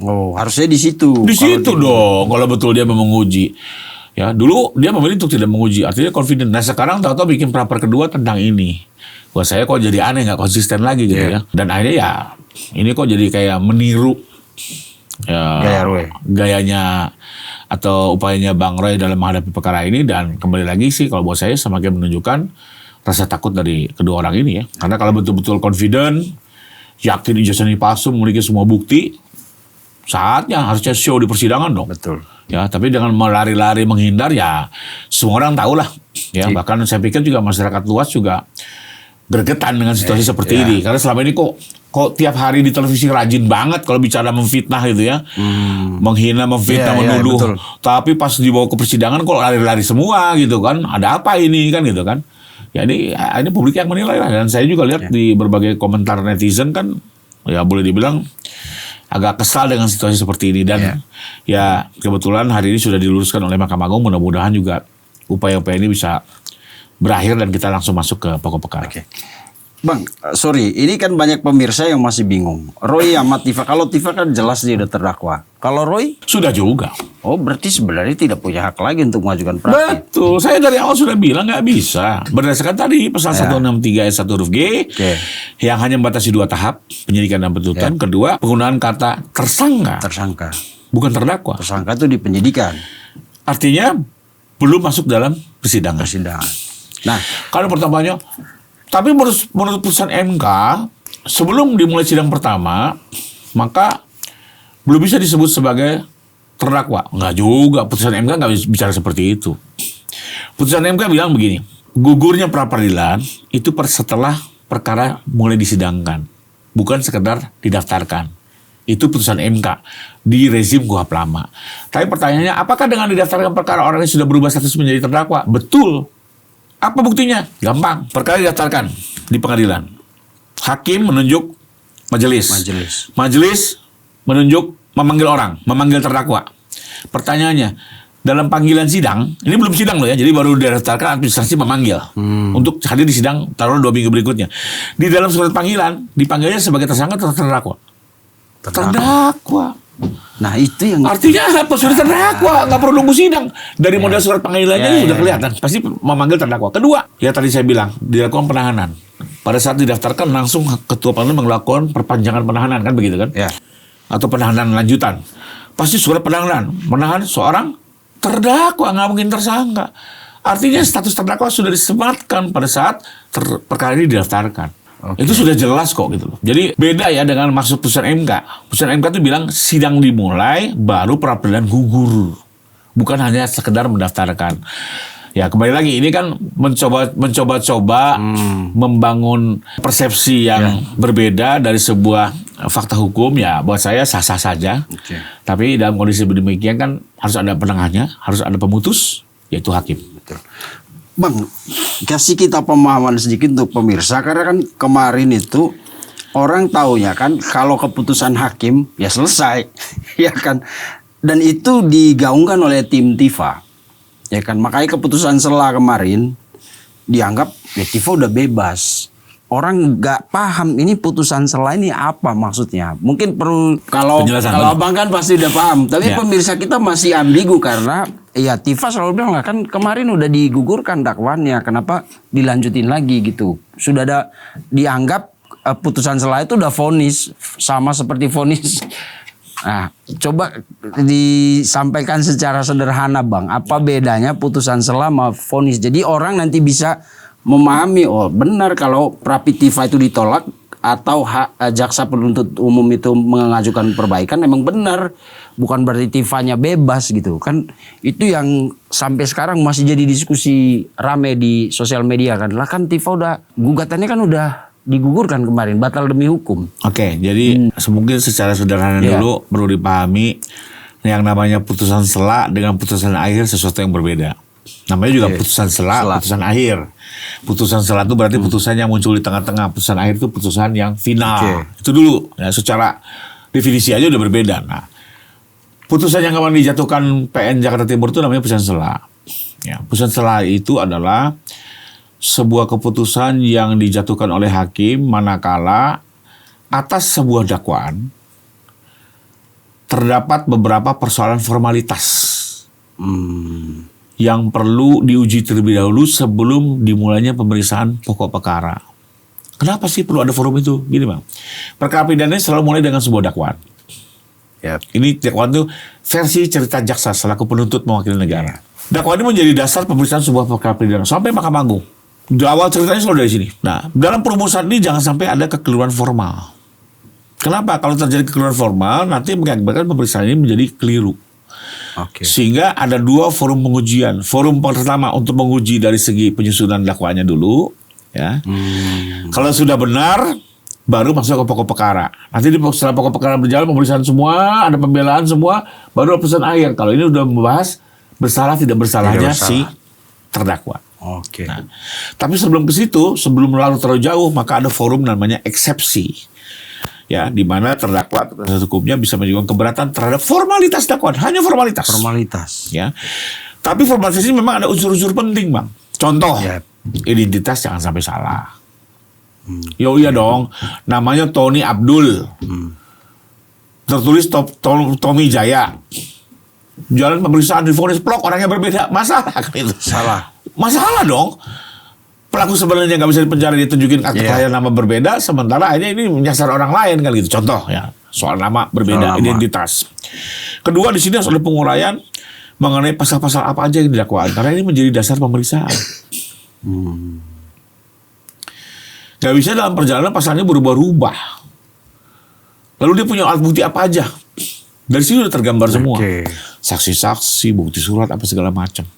Speaker 2: Oh, harusnya di situ.
Speaker 1: Di situ dong, kalau betul dia mau menguji. Ya, dulu dia memilih untuk tidak menguji, artinya confident. Nah, sekarang tahu-tahu bikin pra-per kedua tentang ini. Buat saya kok jadi aneh, nggak konsisten lagi gitu ya. Dan akhirnya ya, ini kok jadi kayak meniru gayanya atau upayanya Bang Roy dalam menghadapi perkara ini. Dan kembali lagi sih kalau buat saya semakin menunjukkan rasa takut dari kedua orang ini ya. Karena kalau betul-betul confident, yakin ijazah ini palsu, memiliki semua bukti, saatnya harusnya show di persidangan dong.
Speaker 2: Betul.
Speaker 1: Ya, tapi dengan melari-lari menghindar ya semua orang tahu lah. Ya, bahkan saya pikir juga masyarakat luas juga gergetan dengan situasi seperti ini. Karena selama ini kok tiap hari di televisi rajin banget kalau bicara memfitnah gitu ya. Menghina, memfitnah, menuduh. Tapi pas dibawa ke persidangan kok lari-lari semua gitu kan. Ada apa ini kan gitu kan. Ya ini publik yang menilai lah. Dan saya juga lihat di berbagai komentar netizen kan ya boleh dibilang agak kesal dengan situasi seperti ini. Dan ya kebetulan hari ini sudah diluruskan oleh Mahkamah Agung. Mudah-mudahan juga upaya-upaya ini bisa berakhir dan kita langsung masuk ke pokok perkara.
Speaker 2: Bang, sorry, ini kan banyak pemirsa yang masih bingung. Roy sama Tiva, kalau Tiva kan jelas dia udah terdakwa. Kalau Roy?
Speaker 1: Sudah juga.
Speaker 2: Oh, berarti sebenarnya tidak punya hak lagi untuk mengajukan pra.
Speaker 1: Betul, saya dari awal sudah bilang nggak bisa. Berdasarkan tadi pasal 163 ayat 1 huruf G, yang hanya membatasi 2 tahap, penyidikan dan penuntutan. Kedua, penggunaan kata tersangka.
Speaker 2: Tersangka.
Speaker 1: Bukan terdakwa.
Speaker 2: Tersangka itu di penyidikan.
Speaker 1: Artinya, belum masuk dalam persidangan.
Speaker 2: Nah,
Speaker 1: kalau pertamanya, tapi menurut putusan MK, sebelum dimulai sidang pertama, maka belum bisa disebut sebagai terdakwa. Enggak juga, putusan MK nggak bicara seperti itu. Putusan MK bilang begini, gugurnya pra peradilan itu setelah perkara mulai disidangkan, bukan sekedar didaftarkan. Itu putusan MK di rezim KUHP lama. Tapi pertanyaannya, apakah dengan didaftarkan perkara orang yang sudah berubah status menjadi terdakwa? Betul. Apa buktinya? Gampang. Perkara didaftarkan di pengadilan. Hakim menunjuk majelis. Majelis menunjuk memanggil orang, memanggil terdakwa. Pertanyaannya, dalam panggilan sidang, ini belum sidang loh ya, jadi baru didaftarkan administrasi memanggil untuk hadir di sidang taruh 2 minggu berikutnya. Di dalam surat panggilan, dipanggilnya sebagai tersangka atau terdakwa? Terdakwa.
Speaker 2: Nah itu yang
Speaker 1: artinya apa? Sudah terdakwa, nggak perlu nunggu sidang. Dari modal surat panggilannya sudah kelihatan, pasti memanggil terdakwa. Kedua, ya tadi saya bilang dilakukan penahanan. Pada saat didaftarkan langsung ketua pengadilan melakukan perpanjangan penahanan, kan begitu kan?
Speaker 2: Ya.
Speaker 1: Atau penahanan lanjutan. Pasti surat penahanan menahan seorang terdakwa, nggak mungkin tersangka. Artinya status terdakwa sudah disematkan pada saat perkara ini didaftarkan. Itu sudah jelas kok gitu loh. Jadi beda ya dengan maksud putusan MK. Putusan MK itu bilang sidang dimulai baru peradilan gugur. Bukan hanya sekedar mendaftarkan. Ya kembali lagi ini kan mencoba-coba membangun persepsi yang berbeda dari sebuah fakta hukum, ya buat saya sah-sah saja. Tapi dalam kondisi demikian kan harus ada penengahnya, harus ada pemutus, yaitu hakim.
Speaker 2: Betul. Bang, kasih kita pemahaman sedikit untuk pemirsa, karena kan kemarin itu orang taunya kan kalau keputusan hakim ya selesai, ya kan, dan itu digaungkan oleh tim Tifa, ya kan, makanya keputusan sela kemarin dianggap ya Tifa udah bebas. Orang nggak paham ini putusan sela ini apa maksudnya. Mungkin perlu kalau abang kan pasti udah paham. Tapi pemirsa kita masih ambigu karena ya Tifa selalu bilang kan kemarin udah digugurkan dakwaannya. Kenapa dilanjutin lagi gitu? Sudah ada dianggap putusan sela itu udah vonis sama seperti vonis. Nah, coba disampaikan secara sederhana Bang. Apa bedanya putusan sela sama vonis? Jadi orang nanti bisa memahami, oh benar kalau Prapitiva itu ditolak atau jaksa penuntut umum itu mengajukan perbaikan memang benar, bukan berarti Tivanya bebas gitu kan. Itu yang sampai sekarang masih jadi diskusi rame di sosial media kan. Lah kan Tiva udah gugatannya kan udah digugurkan kemarin, batal demi hukum.
Speaker 1: Oke, jadi mungkin secara sederhana dulu perlu dipahami yang namanya putusan sela dengan putusan akhir sesuatu yang berbeda. Namanya juga putusan sela, putusan akhir. Putusan sela itu berarti putusan yang muncul di tengah-tengah. Putusan akhir itu putusan yang final. Itu dulu. Ya, secara definisi aja udah berbeda. Nah, putusan yang kemarin dijatuhkan PN Jakarta Timur itu namanya putusan sela. Ya, putusan sela itu adalah sebuah keputusan yang dijatuhkan oleh hakim manakala atas sebuah dakwaan terdapat beberapa persoalan formalitas yang perlu diuji terlebih dahulu sebelum dimulainya pemeriksaan pokok perkara. Kenapa sih perlu ada forum itu? Gini Bang, perkara pidana selalu mulai dengan sebuah dakwaan. Ini dakwaan itu versi cerita jaksa selaku penuntut mewakili negara. Dakwaan ini menjadi dasar pemeriksaan sebuah perkara pidana sampai Mahkamah Agung. Di awal ceritanya selalu dari sini. Nah, dalam perumusan ini jangan sampai ada kekeliruan formal. Kenapa? Kalau terjadi kekeliruan formal, nanti mengakibatkan pemeriksaan ini menjadi keliru. Sehingga ada 2 forum pengujian. Forum pertama untuk menguji dari segi penyusunan dakwaannya dulu, ya. Kalau sudah benar, baru masuk ke pokok perkara. Nanti setelah pokok perkara berjalan, pemeriksaan semua, ada pembelaan semua, baru putusan akhir. Kalau ini udah membahas bersalah tidak bersalahnya si terdakwa. Nah, tapi sebelum ke situ, sebelum terlalu jauh, maka ada forum namanya eksepsi. Ya, di mana terdakwa atau penasihat hukumnya bisa mengajukan keberatan terhadap formalitas dakwaan, hanya formalitas. Ya. Tapi formalitas ini memang ada unsur-unsur penting, Bang. Contoh, identitas jangan sampai salah. Iya dong, namanya Tony Abdul. Tertulis Tommy Jaya. Jalan pemeriksaan divonis plok, orangnya berbeda, masalah kan itu. Masalah dong. Pelaku sebenarnya nggak bisa dipenjara, ditunjukin akte kelahiran nama berbeda, sementara akhirnya ini menyasar orang lain kan gitu. Contoh ya, soal nama berbeda, identitas. Kedua, di sini harus ada penguraian mengenai pasal-pasal apa aja yang didakwaan, karena ini menjadi dasar pemeriksaan. Gak bisa dalam perjalanan pasalnya berubah-ubah. Lalu dia punya alat bukti apa aja? Dari sini udah tergambar semua. Saksi-saksi, bukti surat, apa segala macam.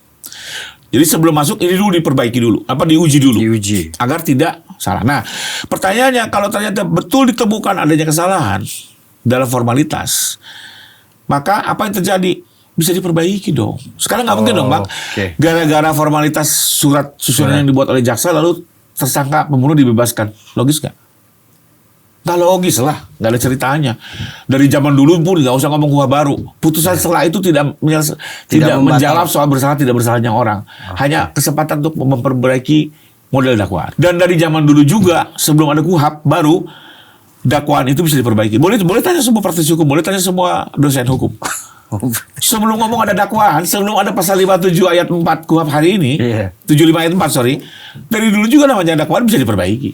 Speaker 1: Jadi sebelum masuk ini dulu diperbaiki dulu, diuji dulu.
Speaker 2: Diuji.
Speaker 1: Agar tidak salah. Nah, pertanyaannya kalau ternyata betul ditemukan adanya kesalahan dalam formalitas, maka apa yang terjadi? Bisa diperbaiki dong. Sekarang nggak mungkin dong, Bang.
Speaker 2: Oke.
Speaker 1: Gara-gara formalitas surat susunan yang dibuat oleh jaksa lalu tersangka pembunuh dibebaskan. Logis nggak? Nggak logis lah, nggak ada ceritanya. Dari zaman dulu pun nggak usah ngomong kuhap baru. Putusan setelah itu tidak menjawab soal bersalah tidak bersalahnya orang. Hanya kesempatan untuk memperbaiki model dakwaan. Dan dari zaman dulu juga sebelum ada kuhap baru, dakwaan itu bisa diperbaiki. Boleh tanya semua praktisi hukum, boleh tanya semua dosen hukum. Sebelum ngomong ada dakwaan, sebelum ada pasal 57 ayat 4 kuhap hari ini, 75 ayat 4 sorry, dari dulu juga namanya dakwaan bisa diperbaiki.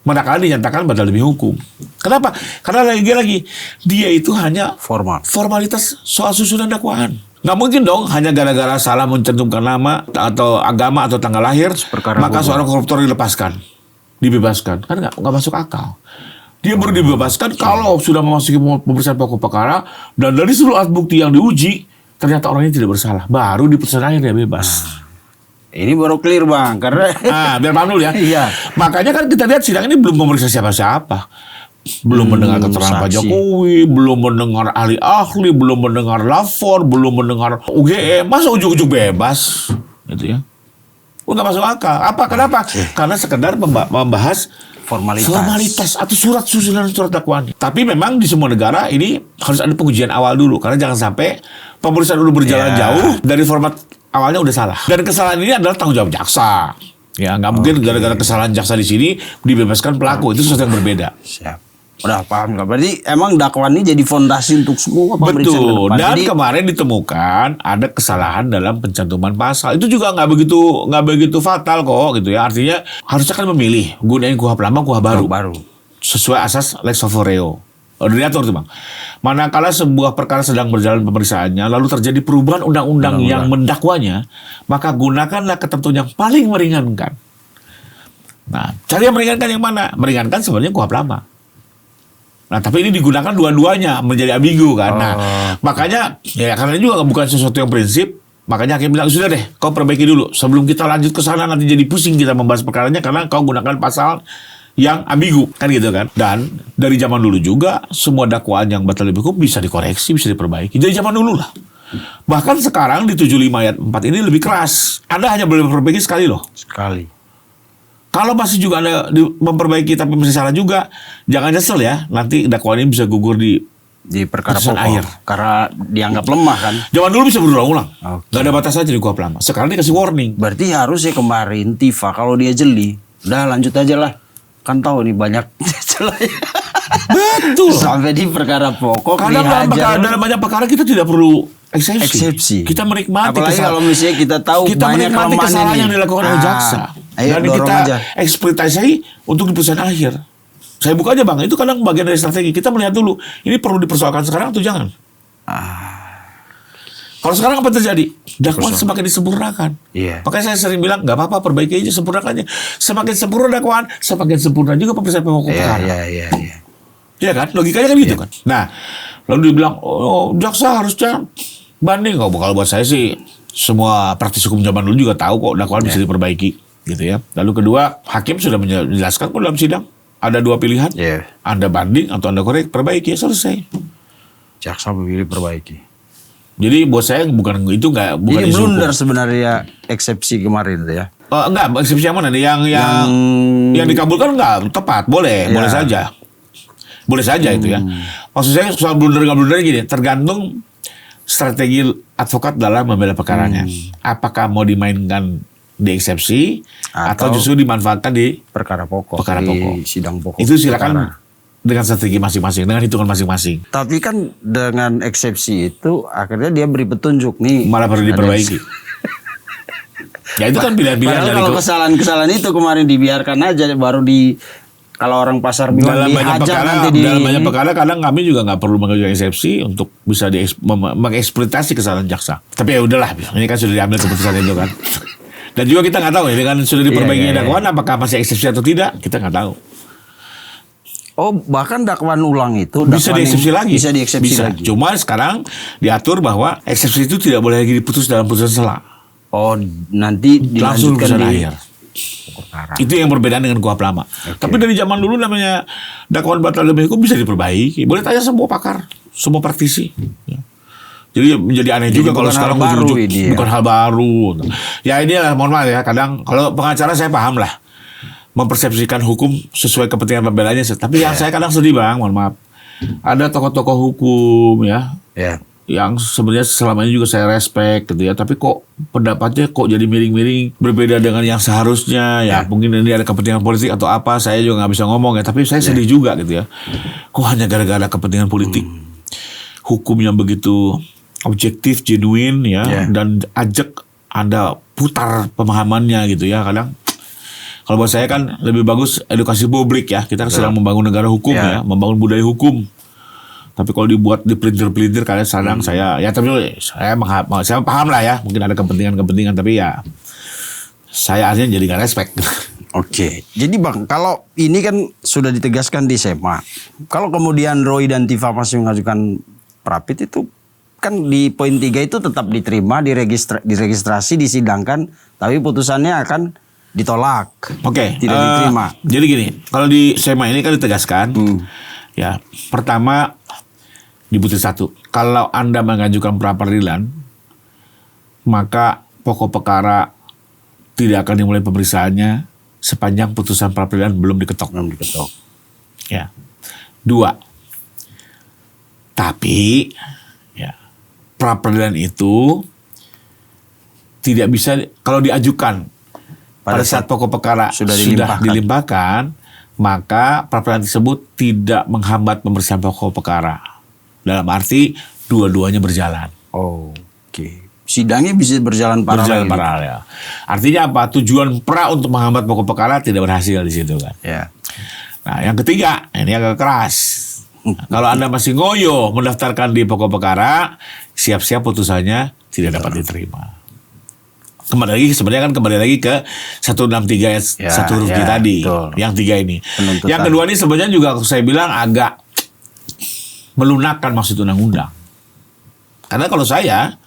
Speaker 1: Manakala dinyatakan batal demi hukum. Kenapa? Karena lagi dia itu hanya formalitas soal susunan dakwaan. Nggak mungkin dong hanya gara-gara salah mencantumkan nama atau agama atau tanggal lahir, maka seorang koruptor dibebaskan. Kan nggak masuk akal. Dia baru dibebaskan kalau sudah memasuki pemeriksaan pokok perkara dan dari seluruh alat bukti yang diuji ternyata orangnya tidak bersalah. Baru di putusan akhir dia bebas.
Speaker 2: Ini baru clear, Bang, karena
Speaker 1: biar paham dulu ya.
Speaker 2: Iya.
Speaker 1: Makanya kan kita lihat sidang ini belum memeriksa siapa-siapa. Belum mendengar keterangan Pak Jokowi, belum mendengar ahli-ahli, belum mendengar lapor, belum mendengar UGM. Masa ujuk-ujuk bebas? Gitu ya. Nggak masuk akal. Kenapa? Karena sekedar membahas formalitas atau surat susunan surat dakwaan. Tapi memang di semua negara ini harus ada pengujian awal dulu. Karena jangan sampai pemeriksaan dulu berjalan jauh dari format awalnya udah salah. Dan kesalahan ini adalah tanggung jawab jaksa. Ya, nggak mungkin gara-gara kesalahan jaksa di sini dibebaskan pelaku. Itu sesuatu yang berbeda.
Speaker 2: Siap. Udah paham nggak? Berarti emang dakwaan ini jadi fondasi untuk semua pemeriksaan ke depan.
Speaker 1: Dan kemarin ditemukan ada kesalahan dalam pencantuman pasal. Itu juga nggak begitu fatal kok gitu ya. Artinya harusnya kan memilih gunain kuhap lama, kuhap baru. Sesuai asas lex favoreo. Udah diatur tuh, Bang. Manakala sebuah perkara sedang berjalan pemeriksaannya, lalu terjadi perubahan undang-undang yang mendakwanya, maka gunakanlah ketentuan yang paling meringankan. Nah, cari yang meringankan yang mana? Meringankan sebenarnya kuhap lama. Nah, tapi ini digunakan dua-duanya menjadi ambigu kan. Nah, makanya ya karena ini juga bukan sesuatu yang prinsip, makanya hakim bilang sudah deh, kau perbaiki dulu sebelum kita lanjut ke sana nanti jadi pusing kita membahas perkaranya karena kau gunakan pasal yang ambigu kan gitu kan. Dan dari zaman dulu juga semua dakwaan yang batal demi hukum bisa dikoreksi, bisa diperbaiki. Dari zaman dulu lah. Bahkan sekarang di 75 ayat 4 ini lebih keras. Anda hanya boleh memperbaiki sekali loh.
Speaker 2: Sekali.
Speaker 1: Kalau masih juga Anda memperbaiki tapi masih salah juga, jangan nyesel ya. Nanti dakwaan ini bisa gugur di
Speaker 2: perkara
Speaker 1: pokok
Speaker 2: akhir. Karena dianggap lemah kan.
Speaker 1: Zaman dulu bisa berulang-ulang. Gak ada batas aja di kuhap lama. Sekarang dikasih warning.
Speaker 2: Berarti harusnya kemarin Tifa kalau dia jeli, udah lanjut aja lah. Kan tahu nih banyak celah.
Speaker 1: Betul.
Speaker 2: Sampai di perkara pokok.
Speaker 1: Karena dalam banyak perkara kita tidak perlu eksepsi. Kita menikmati
Speaker 2: apalagi kalau misalnya kita tahu
Speaker 1: kita
Speaker 2: banyak
Speaker 1: menikmati kesalahan yang dilakukan oleh jaksa. Dan kita eksploitasi untuk di putusan akhir. Saya buka aja, Bang. Itu kadang bagian dari strategi. Kita melihat dulu, ini perlu dipersoalkan sekarang atau jangan. Kalau sekarang apa terjadi? Dakwaan semakin disempurnakan. Makanya saya sering bilang, nggak apa-apa, perbaiki aja sempurnakannya. Semakin sempurna dakwaan, semakin sempurna juga pemeriksaan pokok perkara. Iya kan? Logikanya kan gitu kan. Nah, lalu dibilang, jaksa harusnya banding. Kalau buat saya sih, semua praktisi hukum zaman dulu juga tahu kok dakwaan bisa diperbaiki. Gitu ya. Lalu kedua, hakim sudah menjelaskan kok dalam sidang. Ada dua pilihan. Anda banding atau Anda korek, perbaiki, selesai.
Speaker 2: Jaksa memilih perbaiki.
Speaker 1: Jadi buat saya bukan
Speaker 2: ini blunder sebenarnya eksepsi kemarin itu ya.
Speaker 1: Enggak, eksepsi yang mana nih? Yang dikabulkan enggak tepat, boleh saja. Boleh saja itu ya. Maksud saya soal blunder enggak blunder gini, tergantung strategi advokat dalam membela perkaranya. Apakah mau dimainkan di eksepsi atau justru dimanfaatkan di
Speaker 2: perkara pokok. Sidang pokok.
Speaker 1: Itu silakan dengan strategi masing-masing, dengan hitungan masing-masing.
Speaker 2: Tapi kan dengan eksepsi itu akhirnya dia beri petunjuk nih.
Speaker 1: Malah perlu diperbaiki. Ya itu kan pilihan-pilihan dari
Speaker 2: kalau kesalahan-kesalahan itu kemarin dibiarkan aja baru kalau orang pasar bilang dihajar nanti
Speaker 1: dalam banyak perkara kadang kami juga nggak perlu mengajukan eksepsi untuk bisa mengeksploitasi kesalahan jaksa. Tapi ya udahlah, ini kan sudah diambil keputusan itu kan. Dan juga kita nggak tahu ya, dengan sudah diperbaiki dakwaan apakah masih eksepsi atau tidak, kita nggak tahu.
Speaker 2: Oh, bahkan dakwaan ulang itu
Speaker 1: bisa dieksepsi lagi.
Speaker 2: Bisa dieksepsi lagi.
Speaker 1: Cuma sekarang diatur bahwa eksepsi itu tidak boleh lagi diputus dalam putusan sela.
Speaker 2: Oh, nanti
Speaker 1: Langsung
Speaker 2: dilanjutkan
Speaker 1: putusan
Speaker 2: di
Speaker 1: akhir. Itu yang berbeda dengan kuhap lama. Tapi dari zaman dulu namanya dakwaan batal demi hukum bisa diperbaiki. Boleh tanya semua pakar, semua praktisi. Ya. Jadi menjadi aneh juga kalau
Speaker 2: bukan
Speaker 1: sekarang
Speaker 2: hal baru
Speaker 1: ujuk-ujuk,
Speaker 2: ini ya.
Speaker 1: bukan hal baru. Ya ini lah, mohon maaf ya. Kadang kalau pengacara saya paham lah mempersepsikan hukum sesuai kepentingan pembelanya. Tapi yang saya kadang sedih bang, mohon maaf. Ada tokoh-tokoh hukum ya.
Speaker 2: Ya.
Speaker 1: Yang sebenarnya selama ini juga saya respect gitu ya, tapi kok pendapatnya kok jadi miring-miring, berbeda dengan yang seharusnya ya. Mungkin ini ada kepentingan politik atau apa, saya juga nggak bisa ngomong ya, tapi saya sedih juga gitu ya, kok hanya gara-gara kepentingan politik hukum yang begitu objektif, genuine ya, dan ajak Anda putar pemahamannya gitu ya. Kadang kalau buat saya kan lebih bagus edukasi publik ya, kita sedang membangun negara hukum ya, membangun budaya hukum. Tapi kalau dibuat dipelintir-pelintir kalian sadang saya ya, tapi saya paham lah ya, mungkin ada kepentingan-kepentingan, tapi ya saya akhirnya jadi gak respect.
Speaker 2: Oke, jadi Bang, kalau ini kan sudah ditegaskan di SEMA, kalau kemudian Roy dan Tifa masih mengajukan prapit itu kan di poin 3 itu tetap diterima, diregistrasi, disidangkan, tapi putusannya akan ditolak.
Speaker 1: Oke,
Speaker 2: tidak diterima.
Speaker 1: Jadi gini, kalau di SEMA ini kan ditegaskan, ya pertama di butir 1, kalau Anda mengajukan pra peradilan, maka pokok perkara tidak akan dimulai pemeriksaannya sepanjang putusan pra peradilan belum diketok. Ya. 2, tapi ya, pra peradilan itu tidak bisa kalau diajukan pada saat pokok perkara sudah dilimpahkan, maka pra peradilan tersebut tidak menghambat pemeriksaan pokok perkara. Dalam arti dua-duanya berjalan.
Speaker 2: Oke. Sidangnya bisa berjalan paralel.
Speaker 1: Ya. Artinya apa? Tujuan pra untuk menghambat pokok perkara tidak berhasil di situ kan.
Speaker 2: Ya.
Speaker 1: Nah, yang ketiga, ini agak keras. Kalau Anda masih ngoyo mendaftarkan di pokok perkara, siap-siap putusannya tidak dapat diterima. Kembali lagi ke 163 ayat 1 huruf G tadi. Betul. Yang 3 ini. Penuntutan. Yang kedua ini sebenarnya juga saya bilang agak melunakkan maksud undang-undang. Karena kalau saya,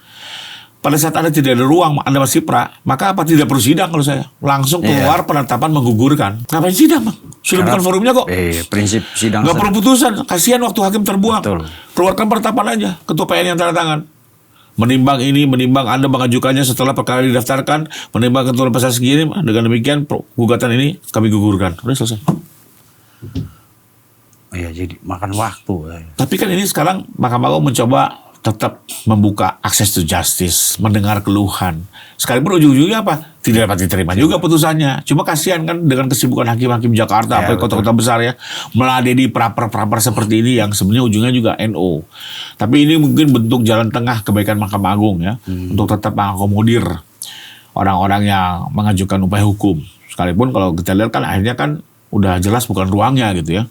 Speaker 1: pada saat Anda tidak ada ruang, Anda masih pra, maka apa tidak perlu sidang kalau saya? Langsung keluar penetapan menggugurkan. Ngapain sidang, Bang? Sudah bukan forumnya kok.
Speaker 2: Prinsip sidang.
Speaker 1: Nggak perlu putusan. Kasihan waktu hakim terbuang.
Speaker 2: Betul.
Speaker 1: Keluarkan penetapan aja. Ketua PN yang tanda tangan. Menimbang Anda mengajukannya setelah perkara didaftarkan, menimbang ketentuan pasal segini, dengan demikian gugatan ini kami gugurkan. Udah selesai.
Speaker 2: Iya, jadi makan waktu.
Speaker 1: Tapi kan ini sekarang Mahkamah Agung mencoba tetap membuka akses to justice, mendengar keluhan. Sekalipun ujung-ujungnya apa? Tidak dapat diterima juga putusannya. Cuma kasihan kan dengan kesibukan hakim-hakim Jakarta, kota-kota besar ya, meladeni praper seperti ini yang sebenarnya ujungnya juga NO. Tapi ini mungkin bentuk jalan tengah kebaikan Mahkamah Agung ya, untuk tetap mengakomodir orang-orang yang mengajukan upaya hukum. Sekalipun kalau kita lihat kan akhirnya kan udah jelas bukan ruangnya gitu ya.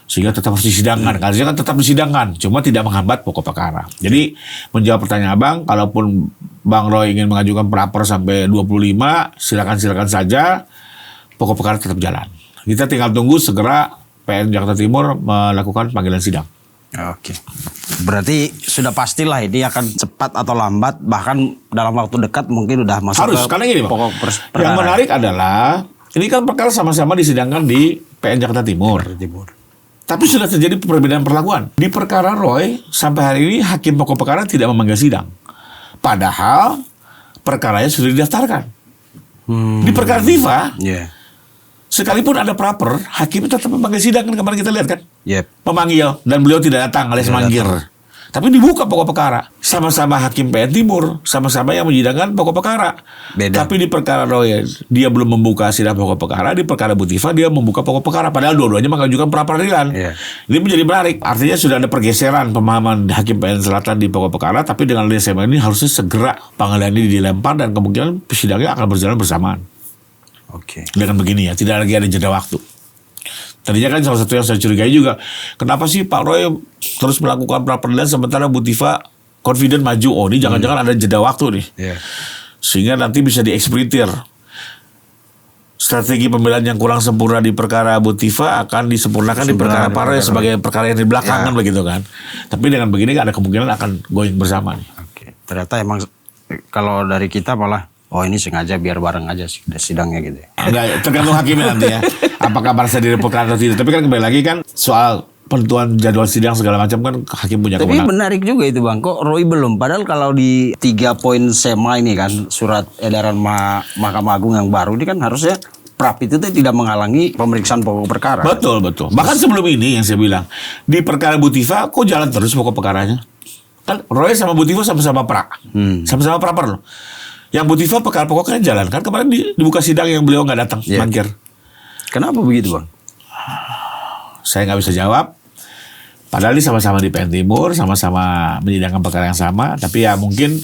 Speaker 1: Sehingga tetap harus disidangkan. Karena kan tetap disidangkan, cuma tidak menghambat pokok perkara. Jadi menjawab pertanyaan Abang, kalaupun Bang Roy ingin mengajukan praper sampai 25, silakan saja, pokok perkara tetap jalan. Kita tinggal tunggu segera PN Jakarta Timur melakukan panggilan sidang.
Speaker 2: Oke. Berarti sudah pastilah ini akan cepat atau lambat, bahkan dalam waktu dekat mungkin udah masuk
Speaker 1: harus,
Speaker 2: ke
Speaker 1: karena gini,
Speaker 2: pokok perkara.
Speaker 1: Yang menarik adalah, ini kan perkara sama-sama disidangkan di PN Jakarta Timur. Tapi sudah terjadi perbedaan perlakuan. Di perkara Roy, sampai hari ini hakim pokok perkara tidak memanggil sidang. Padahal perkaranya sudah didaftarkan. Di perkara Tifa, sekalipun ada praper, hakim tetap memanggil sidang. Kan kemarin kita lihat kan? Memanggil, dan beliau tidak datang alias manggil. Tapi dibuka pokok perkara. Sama-sama hakim PN Timur, sama-sama yang menyidangkan pokok perkara.
Speaker 2: Beda.
Speaker 1: Tapi di perkara Roy, dia belum membuka sidang pokok perkara. Di perkara Bu Tifa, dia membuka pokok perkara. Padahal dua-duanya mengajukan pra peradilan. Ini menjadi menarik. Artinya sudah ada pergeseran pemahaman hakim PN Selatan di pokok perkara. Tapi dengan SEMA ini harusnya segera pengadilan ini dilempar dan kemungkinan sidangnya akan berjalan bersamaan. Dengan begini ya, tidak lagi ada jeda waktu. Tadinya kan salah satu yang saya curigai juga, kenapa sih Pak Roy terus melakukan pra peradilan sementara Bu Tifa confident maju? Oh, ini jangan-jangan ada jeda waktu nih. Sehingga nanti bisa dieksploitir. Strategi pembelaan yang kurang sempurna di perkara Bu Tifa akan disempurnakan di perkara Pak Roy sebagai perkara yang di belakang kan begitu kan. Tapi dengan begini ada kemungkinan akan going bersama nih.
Speaker 2: Ternyata emang kalau dari kita malah oh ini sengaja biar bareng aja sidangnya gitu.
Speaker 1: Enggak, tergantung hakimnya nanti ya. Apakah merasa direpokan atau tidak. Tapi kan kembali lagi kan soal penentuan jadwal sidang segala macam kan hakim punya
Speaker 2: Tapi
Speaker 1: kewenangan.
Speaker 2: menarik juga itu Bang, kok Roy belum? Padahal kalau di 3 poin SEMA ini kan, surat edaran Mahkamah Agung yang baru ini kan harusnya PRAP itu tuh tidak menghalangi pemeriksaan pokok perkara.
Speaker 1: Betul. Bahkan sebelum ini yang saya bilang, di perkara Butiva kok jalan terus pokok perkaranya. Kan Roy sama Butiva sama-sama pra. Sama-sama praper loh. Yang Butiva perkara pokoknya jalan. Kan kemarin dibuka sidang yang beliau nggak datang, mangkir.
Speaker 2: Kenapa begitu Bang?
Speaker 1: Saya nggak bisa jawab. Padahal ini sama-sama di PN Timur, sama-sama menyidangkan perkara yang sama. Tapi ya mungkin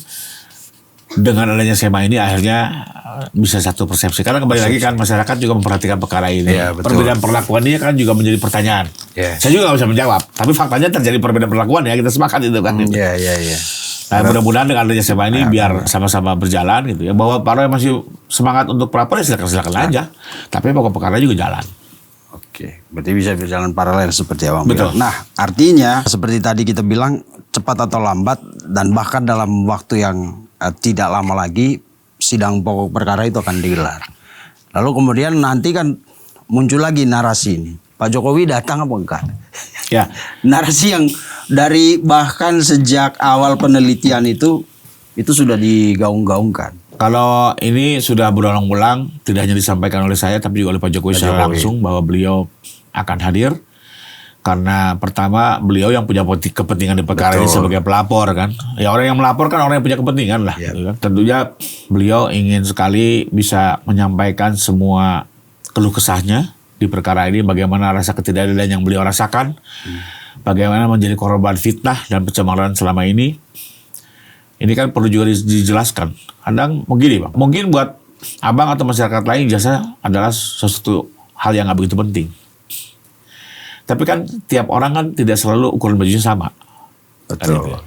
Speaker 1: dengan adanya SEMA ini akhirnya bisa satu persepsi. Karena kembali lagi kan masyarakat juga memperhatikan perkara ini.
Speaker 2: Ya, betul.
Speaker 1: Perbedaan perlakuan ini kan juga menjadi pertanyaan.
Speaker 2: Ya.
Speaker 1: Saya juga nggak bisa menjawab. Tapi faktanya terjadi perbedaan perlakuan ya, kita sepakat itu kan.
Speaker 2: Iya.
Speaker 1: Nah, mudah-mudahan dengan adanya SEMA ini biar sama-sama berjalan gitu ya. Bahwa para yang masih semangat untuk pelapor ya silakan aja. Tapi pokok perkara juga jalan.
Speaker 2: Oke, berarti bisa berjalan paralel seperti Abang
Speaker 1: Betul.
Speaker 2: bilang. Nah, artinya seperti tadi kita bilang cepat atau lambat dan bahkan dalam waktu yang tidak lama lagi sidang pokok perkara itu akan digelar. Lalu kemudian nanti kan muncul lagi narasi ini. Pak Jokowi datang apa enggak?
Speaker 1: Ya.
Speaker 2: Narasi yang dari bahkan sejak awal penelitian itu sudah digaung-gaungkan.
Speaker 1: Kalau ini sudah berulang-ulang, tidak hanya disampaikan oleh saya, tapi juga oleh Pak Jokowi secara langsung bahwa beliau akan hadir. Karena pertama, beliau yang punya kepentingan di perkara ini sebagai pelapor kan. Ya orang yang melapor kan orang yang punya kepentingan lah. Gitu kan. Tentunya beliau ingin sekali bisa menyampaikan semua keluh kesahnya di perkara ini. Bagaimana rasa ketidakadilan yang beliau rasakan. Bagaimana menjadi korban fitnah dan pencemaran selama ini. Ini kan perlu juga dijelaskan. Kadang begini Bang, mungkin buat abang atau masyarakat lain jasa adalah sesuatu hal yang nggak begitu penting. Tapi kan tiap orang kan tidak selalu ukuran bajunya sama.
Speaker 2: Betul.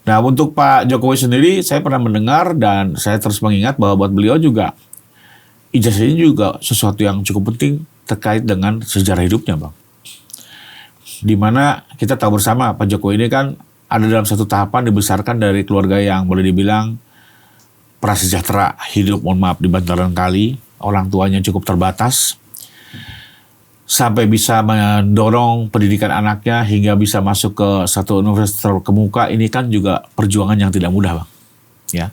Speaker 1: Nah untuk Pak Jokowi sendiri saya pernah mendengar dan saya terus mengingat bahwa buat beliau juga ijazah ini juga sesuatu yang cukup penting terkait dengan sejarah hidupnya Bang. Dimana kita tahu bersama Pak Jokowi ini kan ada dalam satu tahapan dibesarkan dari keluarga yang boleh dibilang prasejahtera hidup, mohon maaf, di bantaran kali. Orang tuanya cukup terbatas. Sampai bisa mendorong pendidikan anaknya hingga bisa masuk ke satu universitas terkemuka. Ini kan juga perjuangan yang tidak mudah Bang. Ya.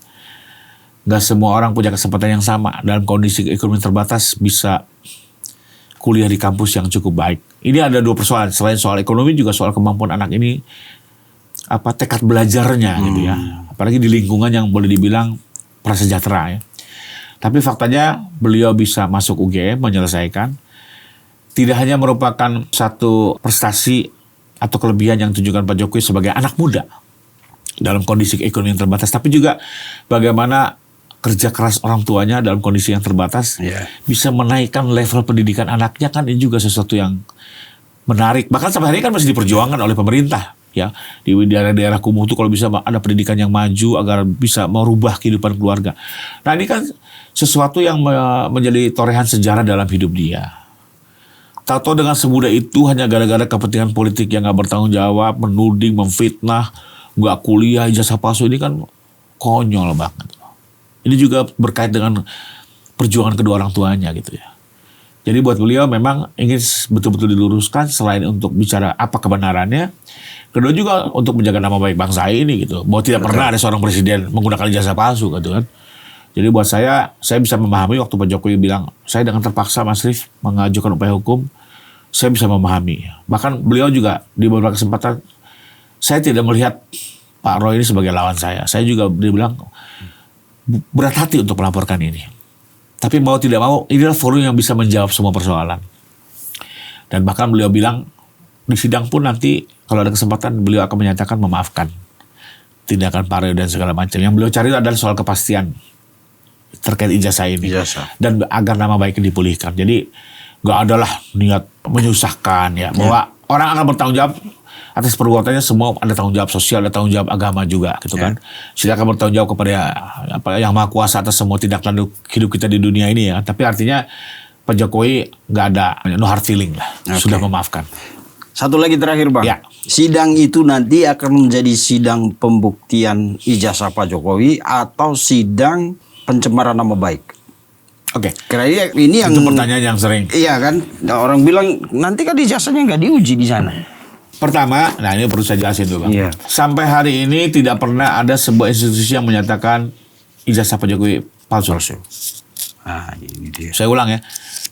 Speaker 1: Nggak semua orang punya kesempatan yang sama. Dalam kondisi ekonomi terbatas bisa kuliah di kampus yang cukup baik. Ini ada dua persoalan. Selain soal ekonomi juga soal kemampuan anak ini tekad belajarnya gitu ya. Apalagi di lingkungan yang boleh dibilang prasejahtera ya. Tapi faktanya beliau bisa masuk UGM menyelesaikan. Tidak hanya merupakan satu prestasi atau kelebihan yang ditunjukkan Pak Jokowi sebagai anak muda dalam kondisi ekonomi yang terbatas, tapi juga bagaimana kerja keras orang tuanya dalam kondisi yang terbatas bisa menaikkan level pendidikan anaknya, kan ini juga sesuatu yang menarik. Bahkan sampai hari ini kan masih diperjuangkan oleh pemerintah. Ya, di daerah-daerah kumuh itu kalau bisa ada pendidikan yang maju agar bisa merubah kehidupan keluarga. Nah ini kan sesuatu yang menjadi torehan sejarah dalam hidup dia. Tahu-tahu dengan semudah itu hanya gara-gara kepentingan politik yang gak bertanggung jawab, menuding, memfitnah, gak kuliah, ijazah palsu, ini kan konyol banget. Ini juga berkait dengan perjuangan kedua orang tuanya gitu ya. Jadi buat beliau memang ingin betul-betul diluruskan selain untuk bicara apa kebenarannya, kedua juga untuk menjaga nama baik bangsa ini gitu. Bahwa tidak pernah ada seorang presiden menggunakan ijazah palsu gitu kan. Jadi buat saya bisa memahami waktu Pak Jokowi bilang, saya dengan terpaksa Mas Rif mengajukan upaya hukum, saya bisa memahami. Bahkan beliau juga di beberapa kesempatan, saya tidak melihat Pak Roy ini sebagai lawan saya. Saya juga dibilang berat hati untuk melaporkan ini. Tapi mau tidak mau, inilah forum yang bisa menjawab semua persoalan. Dan bahkan beliau bilang, di sidang pun nanti kalau ada kesempatan beliau akan menyatakan memaafkan tindakan Pak Roy dan segala macam. Yang beliau cari adalah soal kepastian terkait ijazah ini. Dan agar nama baiknya dipulihkan. Jadi nggak adalah niat menyusahkan ya. Bahwa orang akan bertanggung jawab atas perbuatannya, semua ada tanggung jawab sosial, ada tanggung jawab agama juga gitu kan. Silakan bertanggung jawab kepada yang maha kuasa atas semua tindak lanjut hidup kita di dunia ini ya. Tapi artinya Pak Jokowi nggak ada no hard feeling lah. Sudah memaafkan.
Speaker 2: Satu lagi terakhir Bang.
Speaker 1: Ya.
Speaker 2: Sidang itu nanti akan menjadi sidang pembuktian ijazah Pak Jokowi atau sidang pencemaran nama baik.
Speaker 1: Oke.
Speaker 2: Kira-kira ini yang
Speaker 1: Itu pertanyaan yang sering.
Speaker 2: Iya kan, nah, orang bilang nanti kan ijazahnya nggak diuji di sana.
Speaker 1: Pertama, nah ini perlu saya jelasin dulu, Bang.
Speaker 2: Iya.
Speaker 1: Sampai hari ini tidak pernah ada sebuah institusi yang menyatakan ijazah Pak Jokowi palsu.
Speaker 2: Nah, ini dia.
Speaker 1: Saya ulang ya,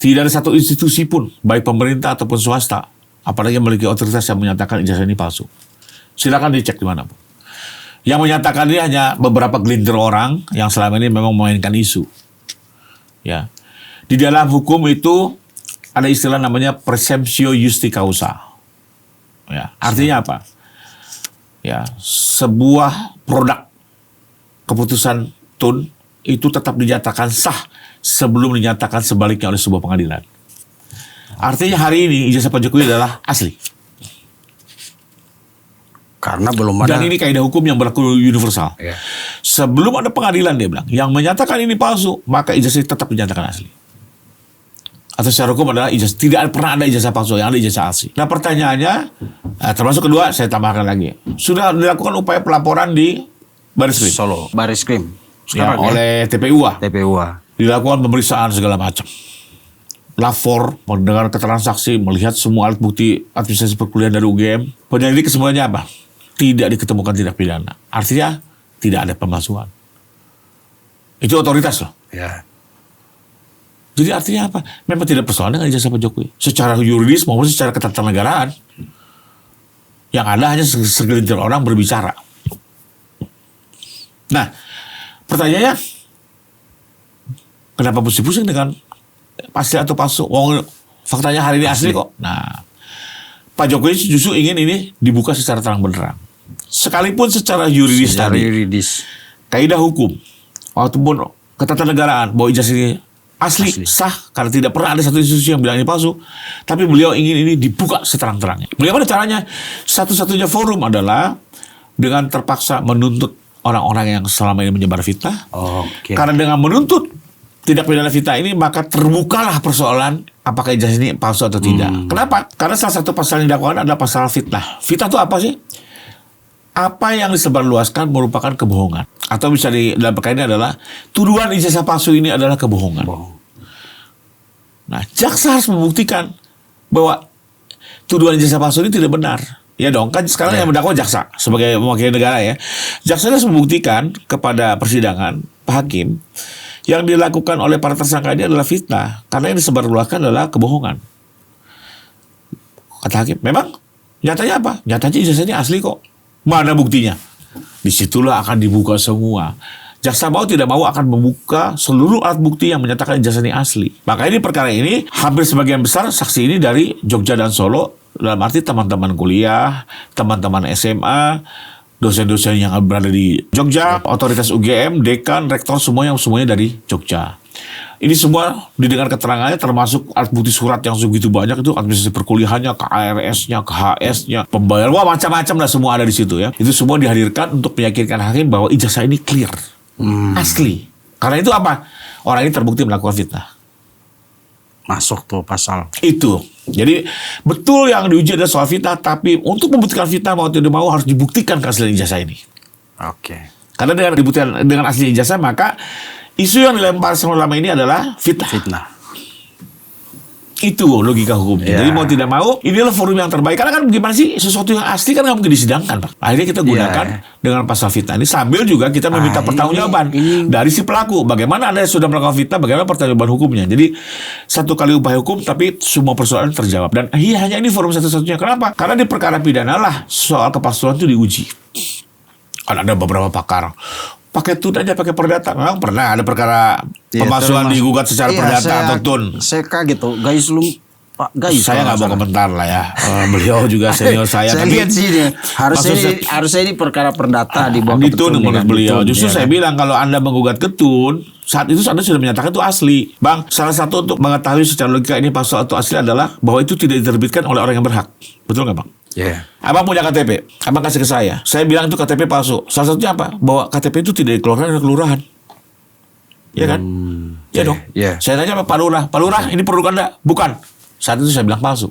Speaker 1: tidak ada satu institusi pun, baik pemerintah ataupun swasta, apalagi yang memiliki otoritas yang menyatakan ijazah ini palsu. Silakan dicek di mana pun. Yang menyatakan ini hanya beberapa gelintir orang yang selama ini memang memainkan isu. Ya, di dalam hukum itu ada istilah namanya presumptio justi causa. Ya, artinya apa? Ya, sebuah produk keputusan Tun itu tetap dinyatakan sah sebelum dinyatakan sebaliknya oleh sebuah pengadilan. Artinya hari ini ijazah Pak Jokowi adalah asli.
Speaker 2: Karena belum ada.
Speaker 1: Dan ini kaidah hukum yang berlaku universal.
Speaker 2: Ya.
Speaker 1: Sebelum ada pengadilan dia bilang, yang menyatakan ini palsu, maka ijazah tetap dinyatakan asli. Atau secara hukum adalah ijazah, tidak pernah ada ijazah palsu, yang ada ijazah asli. Nah pertanyaannya, termasuk kedua, saya tambahkan lagi. Sudah dilakukan upaya pelaporan di Baris Krim.
Speaker 2: Solo, Baris Krim.
Speaker 1: Ya,
Speaker 2: Sekarang
Speaker 1: oleh TPUA.
Speaker 2: TPUA.
Speaker 1: Dilakukan pemeriksaan segala macam. Lapor, mendengar keterangan saksi, melihat semua alat bukti administrasi perkuliahan dari UGM. Penyelidik kesemuanya apa? Tidak diketemukan tindak pidana. Artinya, tidak ada pemalsuan. Itu otoritas loh.
Speaker 2: Ya.
Speaker 1: Jadi artinya apa? Memang tidak persoalan dengan ijazah Pak Jokowi. Secara yuridis maupun secara ketatanegaraan. Yang ada hanya segelintir orang berbicara. Nah, pertanyaannya, kenapa pusing-pusing dengan asli atau palsu? Wong faktanya hari ini asli kok. Nah, Pak Jokowi justru ingin ini dibuka secara terang benderang. Sekalipun secara yuridis
Speaker 2: Secara
Speaker 1: tadi,
Speaker 2: yuridis.
Speaker 1: kaidah hukum ataupun ketatanegaraan bahwa ijazah ini asli, sah, karena tidak pernah ada satu institusi yang bilang ini palsu, tapi beliau ingin ini dibuka seterang-terangnya. Bagaimana caranya? Satu-satunya forum adalah dengan terpaksa menuntut orang-orang yang selama ini menyebar fitnah.
Speaker 2: Oke.
Speaker 1: Karena dengan menuntut tidak pidana fitnah ini, maka terbukalah persoalan apakah ijazah ini palsu atau tidak. Kenapa? Karena salah satu pasal yang dakwaan adalah pasal fitnah. Fitnah itu apa sih? Apa yang disebarluaskan merupakan kebohongan. Atau bisa dalam perkara ini adalah tuduhan ijazah palsu ini adalah kebohongan. Nah, jaksa harus membuktikan bahwa tuduhan ijazah palsu ini tidak benar. Ya dong, kan sekarang yang mendakwa jaksa sebagai mewakili negara ya. Jaksa harus membuktikan kepada persidangan, Pak Hakim, yang dilakukan oleh para tersangka ini adalah fitnah. Karena yang disebarluaskan adalah kebohongan. Kata Hakim, memang nyatanya apa? Nyatanya ijazahnya asli kok. Mana buktinya? Disitulah akan dibuka semua. Jaksa mau tidak mau akan membuka seluruh alat bukti yang menyatakan ijazah ini asli. Maka ini perkara ini hampir sebagian besar saksi ini dari Jogja dan Solo, dalam arti teman-teman kuliah, teman-teman SMA, dosen-dosen yang berada di Jogja, otoritas UGM, dekan, rektor, semuanya dari Jogja. Ini semua didengar keterangannya, termasuk alat bukti surat yang segitu banyak itu, administrasi perkuliahannya, KRS-nya, KHS-nya, pembayaran, wah macam-macam lah semua ada di situ ya. Itu semua dihadirkan untuk meyakinkan hakim bahwa ijazah ini clear, asli. Karena itu apa? Orang ini terbukti melakukan fitnah.
Speaker 2: Masuk tuh pasal.
Speaker 1: Itu. Jadi betul yang diuji adalah soal fitnah, tapi untuk membuktikan fitnah mau tidak mau harus dibuktikan keaslian ijazah ini.
Speaker 2: Oke.
Speaker 1: Karena dengan dibuktikan dengan asli ijazah, maka isu yang dilempar selama ini adalah fitnah.
Speaker 2: Fitnah.
Speaker 1: Itu logika hukumnya.
Speaker 2: Ya.
Speaker 1: Jadi mau tidak mau, inilah forum yang terbaik. Karena kan gimana sih, sesuatu yang asli kan nggak mungkin disidangkan, Pak. Akhirnya kita gunakan dengan pasal fitnah ini, sambil juga kita meminta pertanggungjawaban dari si pelaku. Bagaimana Anda sudah melakukan fitnah, bagaimana pertanggungjawaban hukumnya. Jadi satu kali upaya hukum, tapi semua persoalan terjawab. Dan hanya ini forum satu-satunya. Kenapa? Karena di perkara pidana lah soal kepalsuan itu diuji. Kan ada beberapa pakar. Pakai tun aja, pakai perdata. Memang pernah ada perkara pemalsuan digugat secara perdata atau tun.
Speaker 2: Saya kaget tuh, guys lu Pak Gais.
Speaker 1: Saya nggak mau komentar lah ya. Beliau juga senior saya.
Speaker 2: Saya lihat sih harusnya ini perkara perdata di bawah
Speaker 1: itu menurut beliau. Justru saya bilang kalau Anda menggugat ke tun, saat itu Anda sudah menyatakan itu asli. Bang, salah satu untuk mengetahui secara logika ini palsu atau asli adalah bahwa itu tidak diterbitkan oleh orang yang berhak. Betul nggak, Bang?
Speaker 2: Yeah.
Speaker 1: Abang punya KTP, abang kasih ke saya. Saya bilang itu KTP palsu. Salah satunya apa? Bahwa KTP itu tidak dikeluarkan oleh kelurahan. Iya kan? Iya dong.
Speaker 2: Yeah.
Speaker 1: Saya tanya Pak Lurah, Pak Lurah ini produk Anda? Bukan. Saat itu saya bilang palsu.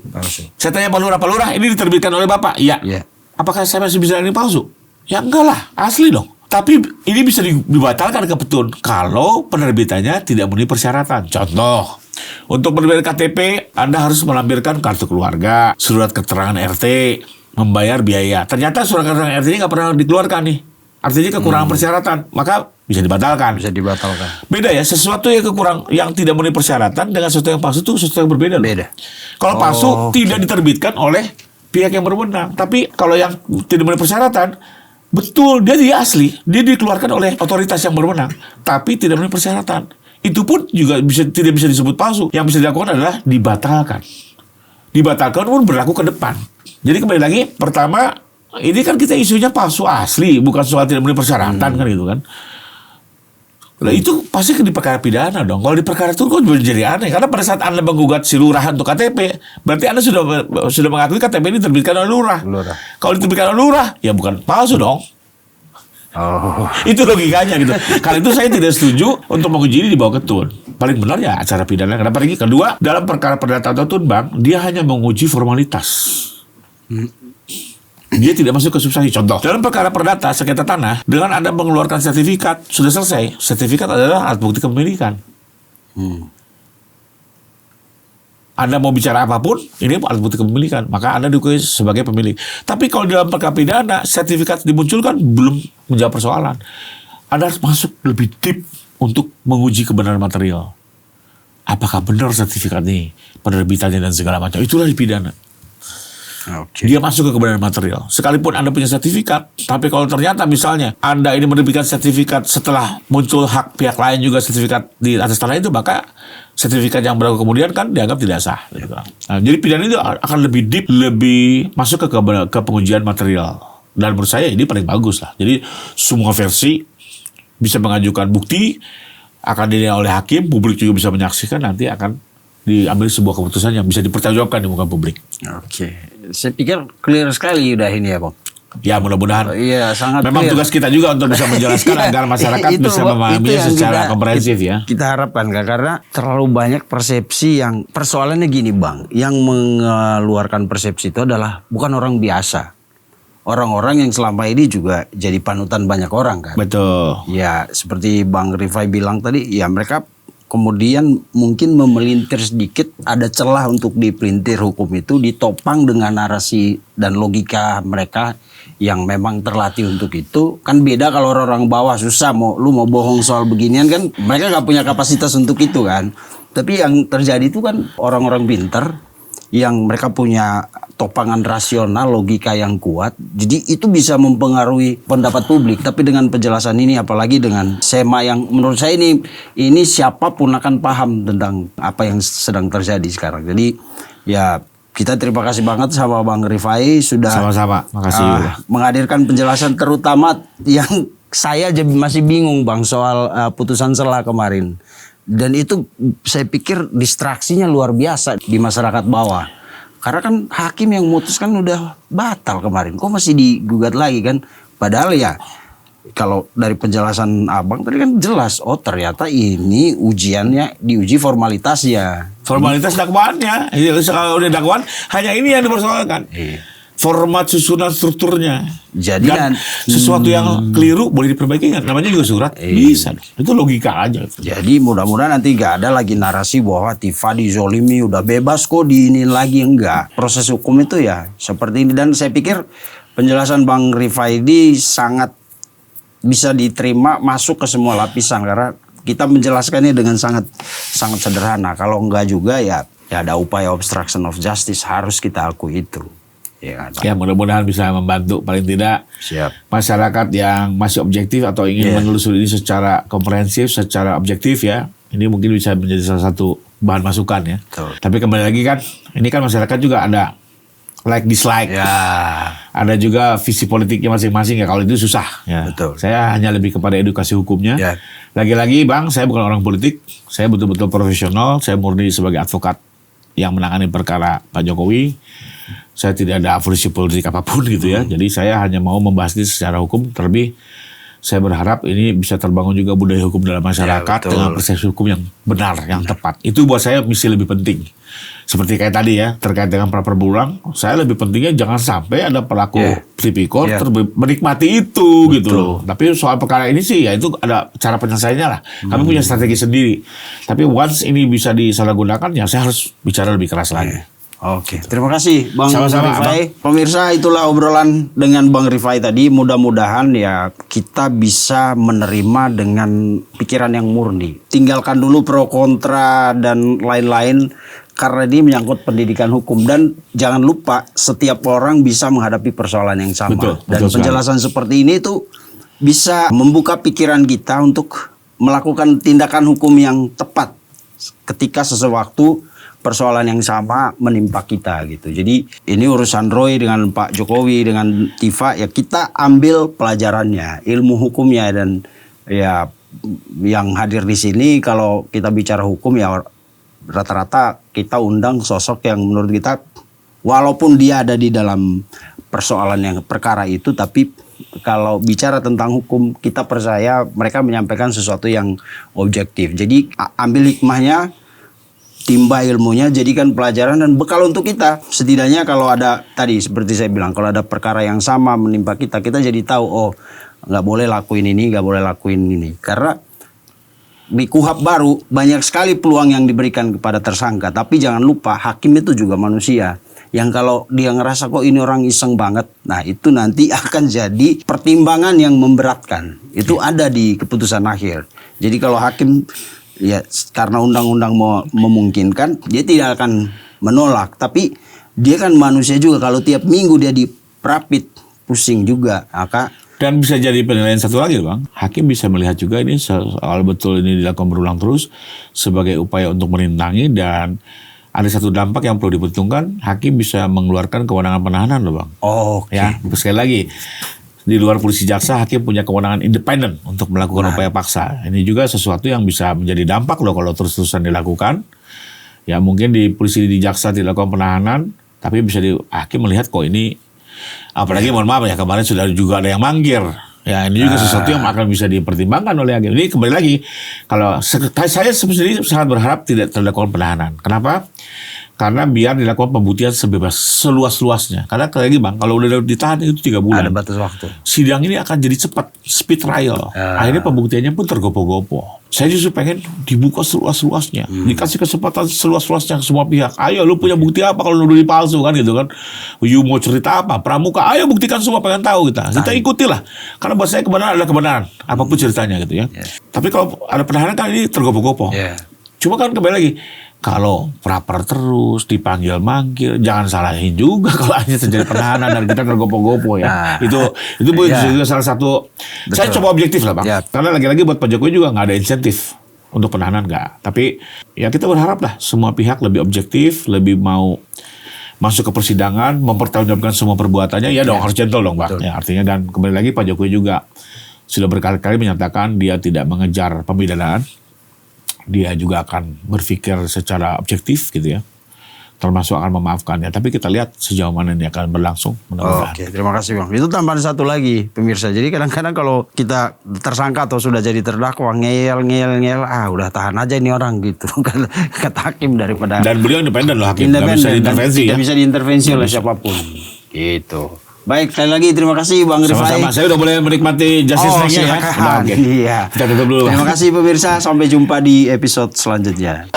Speaker 1: Saya tanya Pak Lurah ini diterbitkan oleh Bapak? Iya.
Speaker 2: Yeah.
Speaker 1: Apakah saya masih bisa ini palsu? Ya enggak lah, asli dong. Tapi ini bisa dibatalkan ke Petun kalau penerbitannya tidak memenuhi persyaratan. Contoh, untuk penerbitan KTP, Anda harus melampirkan kartu keluarga, surat keterangan RT, membayar biaya. Ternyata surat keterangan RT ini nggak pernah dikeluarkan nih. Artinya kekurangan persyaratan, maka bisa dibatalkan.
Speaker 2: Bisa dibatalkan.
Speaker 1: Beda ya, sesuatu yang tidak memenuhi persyaratan dengan sesuatu yang palsu itu sesuatu yang berbeda.
Speaker 2: Beda.
Speaker 1: Kalau palsu tidak diterbitkan oleh pihak yang berwenang. Tapi kalau yang tidak memenuhi persyaratan, betul, dia asli. Dia dikeluarkan oleh otoritas yang berwenang, tapi tidak memenuhi persyaratan. Itu pun juga tidak bisa disebut palsu. Yang bisa dilakukan adalah dibatalkan. Dibatalkan pun berlaku ke depan. Jadi kembali lagi, pertama, ini kan kita isunya palsu asli, bukan soal tidak memenuhi persyaratan kan gitu kan. Nah, itu pasti di perkara pidana dong. Kalau di perkara itu kok jadi aneh. Karena pada saat Anda menggugat si lurah untuk KTP, berarti Anda sudah mengakui KTP ini diterbitkan oleh lurah. Kalau diterbitkan oleh lurah, ya bukan palsu dong. Itu logikanya gitu. Karena itu saya tidak setuju untuk menguji ini di bawah Ketun. Paling benar ya acara pidana. Kenapa lagi? Kedua, dalam perkara perdata atau tunbang, dia hanya menguji formalitas. Dia tidak masuk ke substansi. Contoh, dalam perkara perdata sengketa tanah, dengan Anda mengeluarkan sertifikat, sudah selesai. Sertifikat adalah alat bukti kepemilikan. Anda mau bicara apapun, ini alat bukti kepemilikan, maka Anda diakui sebagai pemilik. Tapi kalau dalam perkara pidana, sertifikat dimunculkan belum menjawab persoalan. Anda harus masuk lebih deep untuk menguji kebenaran material. Apakah benar sertifikat ini, penerbitannya dan segala macam. Itulah di pidana. Dia masuk ke kebenaran material. Sekalipun Anda punya sertifikat, tapi kalau ternyata misalnya Anda ini menerbitkan sertifikat setelah muncul hak pihak lain juga sertifikat di atas tanah itu, maka sertifikat yang berlaku kemudian kan dianggap tidak sah. Gitu. Nah, jadi pidana itu akan lebih deep, lebih masuk ke pengujian material. Dan menurut saya ini paling bagus lah. Jadi semua versi bisa mengajukan bukti, akan dinilai oleh hakim, publik juga bisa menyaksikan, nanti akan diambil sebuah keputusan yang bisa dipertanggungjawabkan di muka publik.
Speaker 2: Saya pikir clear sekali udah ini ya, Bang.
Speaker 1: Ya mudah-mudahan.
Speaker 2: Iya, sangat
Speaker 1: memang
Speaker 2: clear.
Speaker 1: Tugas kita juga untuk bisa menjelaskan agar masyarakat bisa memahaminya secara komprehensif ya.
Speaker 2: Kita harapkan Kak, karena terlalu banyak persepsi yang persoalannya gini Bang, yang mengeluarkan persepsi itu adalah bukan orang biasa. Orang-orang yang selama ini juga jadi panutan banyak orang kan.
Speaker 1: Betul.
Speaker 2: Ya, seperti Bang Rifai bilang tadi, ya mereka kemudian mungkin memelintir sedikit, ada celah untuk dipelintir hukum itu, ditopang dengan narasi dan logika mereka yang memang terlatih untuk itu. Kan beda kalau orang bawah susah, lu mau bohong soal beginian kan, mereka nggak punya kapasitas untuk itu kan. Tapi yang terjadi itu kan orang-orang pinter yang mereka punya topangan rasional, logika yang kuat. Jadi itu bisa mempengaruhi pendapat publik. Tapi dengan penjelasan ini, apalagi dengan sema yang menurut saya ini siapapun akan paham tentang apa yang sedang terjadi sekarang. Jadi ya kita terima kasih banget sama Bang Rifai sudah
Speaker 1: sama-sama. Makasih
Speaker 2: menghadirkan penjelasan, terutama yang saya masih bingung Bang soal putusan sela kemarin. Dan itu saya pikir distraksinya luar biasa di masyarakat bawah. Karena kan hakim yang memutuskan udah batal kemarin. Kok masih digugat lagi kan? Padahal ya kalau dari penjelasan Abang tadi kan jelas. Oh ternyata ini ujiannya diuji formalitasnya.
Speaker 1: Formalitas dakwaannya. Kalau udah dakwaan hanya ini yang dipersoalkan. Format susunan strukturnya.
Speaker 2: Jadi
Speaker 1: dan sesuatu yang keliru boleh diperbaiki kan? Namanya juga surat. Bisa. Itu logika aja.
Speaker 2: Jadi mudah-mudahan nanti gak ada lagi narasi bahwa Tifa dizolimi udah bebas kok diinin lagi. Enggak. Proses hukum itu ya seperti ini. Dan saya pikir penjelasan Bang Rifaidi sangat bisa diterima, masuk ke semua lapisan. Karena kita menjelaskannya dengan sangat sederhana. Kalau enggak juga ya ada upaya obstruction of justice. Harus kita akui itu. Ya,
Speaker 1: mudah-mudahan bisa membantu paling tidak masyarakat yang masih objektif atau ingin menelusuri ini secara komprehensif, secara objektif ya. Ini mungkin bisa menjadi salah satu bahan masukan ya. Betul. Tapi kembali lagi kan, ini kan masyarakat juga ada like dislike. Ya. Ada juga visi politiknya masing-masing ya. Kalau itu susah ya. Betul. Saya hanya lebih kepada edukasi hukumnya. Ya. Lagi-lagi Bang, saya bukan orang politik. Saya betul-betul profesional. Saya murni sebagai advokat yang menangani perkara Pak Jokowi. Saya tidak ada afiliasi politik apapun gitu ya. Jadi saya hanya mau membahas ini secara hukum, terlebih saya berharap ini bisa terbangun juga budaya hukum dalam masyarakat dengan persepsi hukum yang benar, yang tepat. Itu buat saya misi lebih penting. Seperti kayak tadi ya, terkait dengan pra berulang, saya lebih pentingnya jangan sampai ada pelaku tipikor menikmati itu gitu loh. Tapi soal perkara ini sih ya itu ada cara penyelesaiannya lah. Kami punya strategi sendiri. Tapi once ini bisa disalahgunakan ya saya harus bicara lebih keras lagi.
Speaker 2: Oke, terima kasih Bang
Speaker 1: Sama-sama,
Speaker 2: Rifai. Pemirsa, itulah obrolan dengan Bang Rifai tadi. Mudah-mudahan ya kita bisa menerima dengan pikiran yang murni. Tinggalkan dulu pro kontra dan lain-lain karena ini menyangkut pendidikan hukum. Dan jangan lupa setiap orang bisa menghadapi persoalan yang sama. Dan penjelasan seperti ini tuh bisa membuka pikiran kita untuk melakukan tindakan hukum yang tepat ketika sesuatu persoalan yang sama menimpa kita gitu. Jadi ini urusan Roy dengan Pak Jokowi dengan Tifa ya kita ambil pelajarannya, ilmu hukumnya dan ya yang hadir di sini kalau kita bicara hukum ya rata-rata kita undang sosok yang menurut kita walaupun dia ada di dalam persoalan yang perkara itu tapi kalau bicara tentang hukum kita percaya mereka menyampaikan sesuatu yang objektif. Jadi ambil hikmahnya, timba ilmunya, jadikan pelajaran dan bekal untuk kita. Setidaknya kalau ada tadi seperti saya bilang, kalau ada perkara yang sama menimpa kita, kita jadi tahu oh nggak boleh lakuin ini, nggak boleh lakuin ini. Karena di KUHP baru banyak sekali peluang yang diberikan kepada tersangka. Tapi jangan lupa hakim itu juga manusia. Yang kalau dia ngerasa kok ini orang iseng banget, nah itu nanti akan jadi pertimbangan yang memberatkan. Itu ada di keputusan akhir. Jadi kalau hakim ya karena undang-undang memungkinkan dia tidak akan menolak, tapi dia kan manusia juga, kalau tiap minggu dia diprapit pusing juga.
Speaker 1: Dan bisa jadi penilaian satu lagi Bang, hakim bisa melihat juga ini soal betul ini dilakukan berulang terus sebagai upaya untuk merintangi dan ada satu dampak yang perlu diperhitungkan, hakim bisa mengeluarkan kewenangan penahanan loh Bang. Ya, sekali lagi di luar polisi jaksa, hakim punya kewenangan independen untuk melakukan upaya paksa. Ini juga sesuatu yang bisa menjadi dampak loh kalau terus-terusan dilakukan. Ya mungkin di polisi di jaksa dilakukan penahanan, tapi bisa hakim melihat kok ini, apalagi mohon maaf ya kemarin sudah juga ada yang manggil. Ya ini juga sesuatu yang akan bisa dipertimbangkan oleh hakim. Ini kembali lagi, kalau saya sendiri sangat berharap tidak terlakukan penahanan. Kenapa? Karena biar dilakukan pembuktian sebebas seluas-luasnya. Karena lagi Bang, kalau udah ditahan itu 3 bulan.
Speaker 2: Ada batas waktu.
Speaker 1: Sidang ini akan jadi cepat, speed trial. Akhirnya pembuktiannya pun tergopoh-gopoh. Saya justru pengen dibuka seluas-luasnya. Dikasih kesempatan seluas-luasnya ke semua pihak. Ayo lu punya bukti apa kalau nuduh palsu kan gitu kan. You mau cerita apa? Pramuka, ayo buktikan semua, pengen tahu kita. Kita ikutilah. Karena buat saya kebenaran adalah kebenaran. Apapun ceritanya gitu ya. Tapi kalau ada penahanan kan ini tergopoh-gopoh. Cuma kan kembali lagi, kalau praper terus dipanggil manggil, jangan salahin juga kalau hanya terjadi penahanan dan kita tergopoh-gopoh ya. Itu juga salah satu. Betul. Saya coba objektif lah Bang. Karena lagi-lagi buat Pak Jokowi juga nggak ada insentif untuk penahanan nggak. Tapi ya kita berharap lah semua pihak lebih objektif, lebih mau masuk ke persidangan, mempertanggungjawabkan semua perbuatannya. Ya dong harus gentle dong Bang. Ya, artinya dan kembali lagi Pak Jokowi juga sudah berkali-kali menyatakan dia tidak mengejar pemidanaan. Dia juga akan berpikir secara objektif gitu ya, termasuk akan memaafkannya. Tapi kita lihat sejauh mana ini akan berlangsung.
Speaker 2: Oke, terima kasih Bang. Itu tambahan satu lagi pemirsa. Jadi kadang-kadang kalau kita tersangka atau sudah jadi terdakwa ngeyel, udah tahan aja ini orang gitu kan kata hakim daripada. Dan
Speaker 1: beliau independen loh hakim, nggak bisa diintervensi ya.
Speaker 2: Tidak bisa diintervensi oleh siapapun. Gitu. Baik, sekali lagi terima kasih Bang Rifai.
Speaker 1: Sama-sama, saya udah boleh menikmati Justice Next ya.
Speaker 2: Iya.
Speaker 1: Kita tutup dulu.
Speaker 2: Terima kasih pemirsa, sampai jumpa di episode selanjutnya.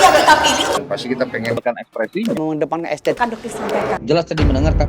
Speaker 3: Pasti kita pengen ekspresi
Speaker 4: mengedepankan estetika.
Speaker 3: jelas tadi mendengarkan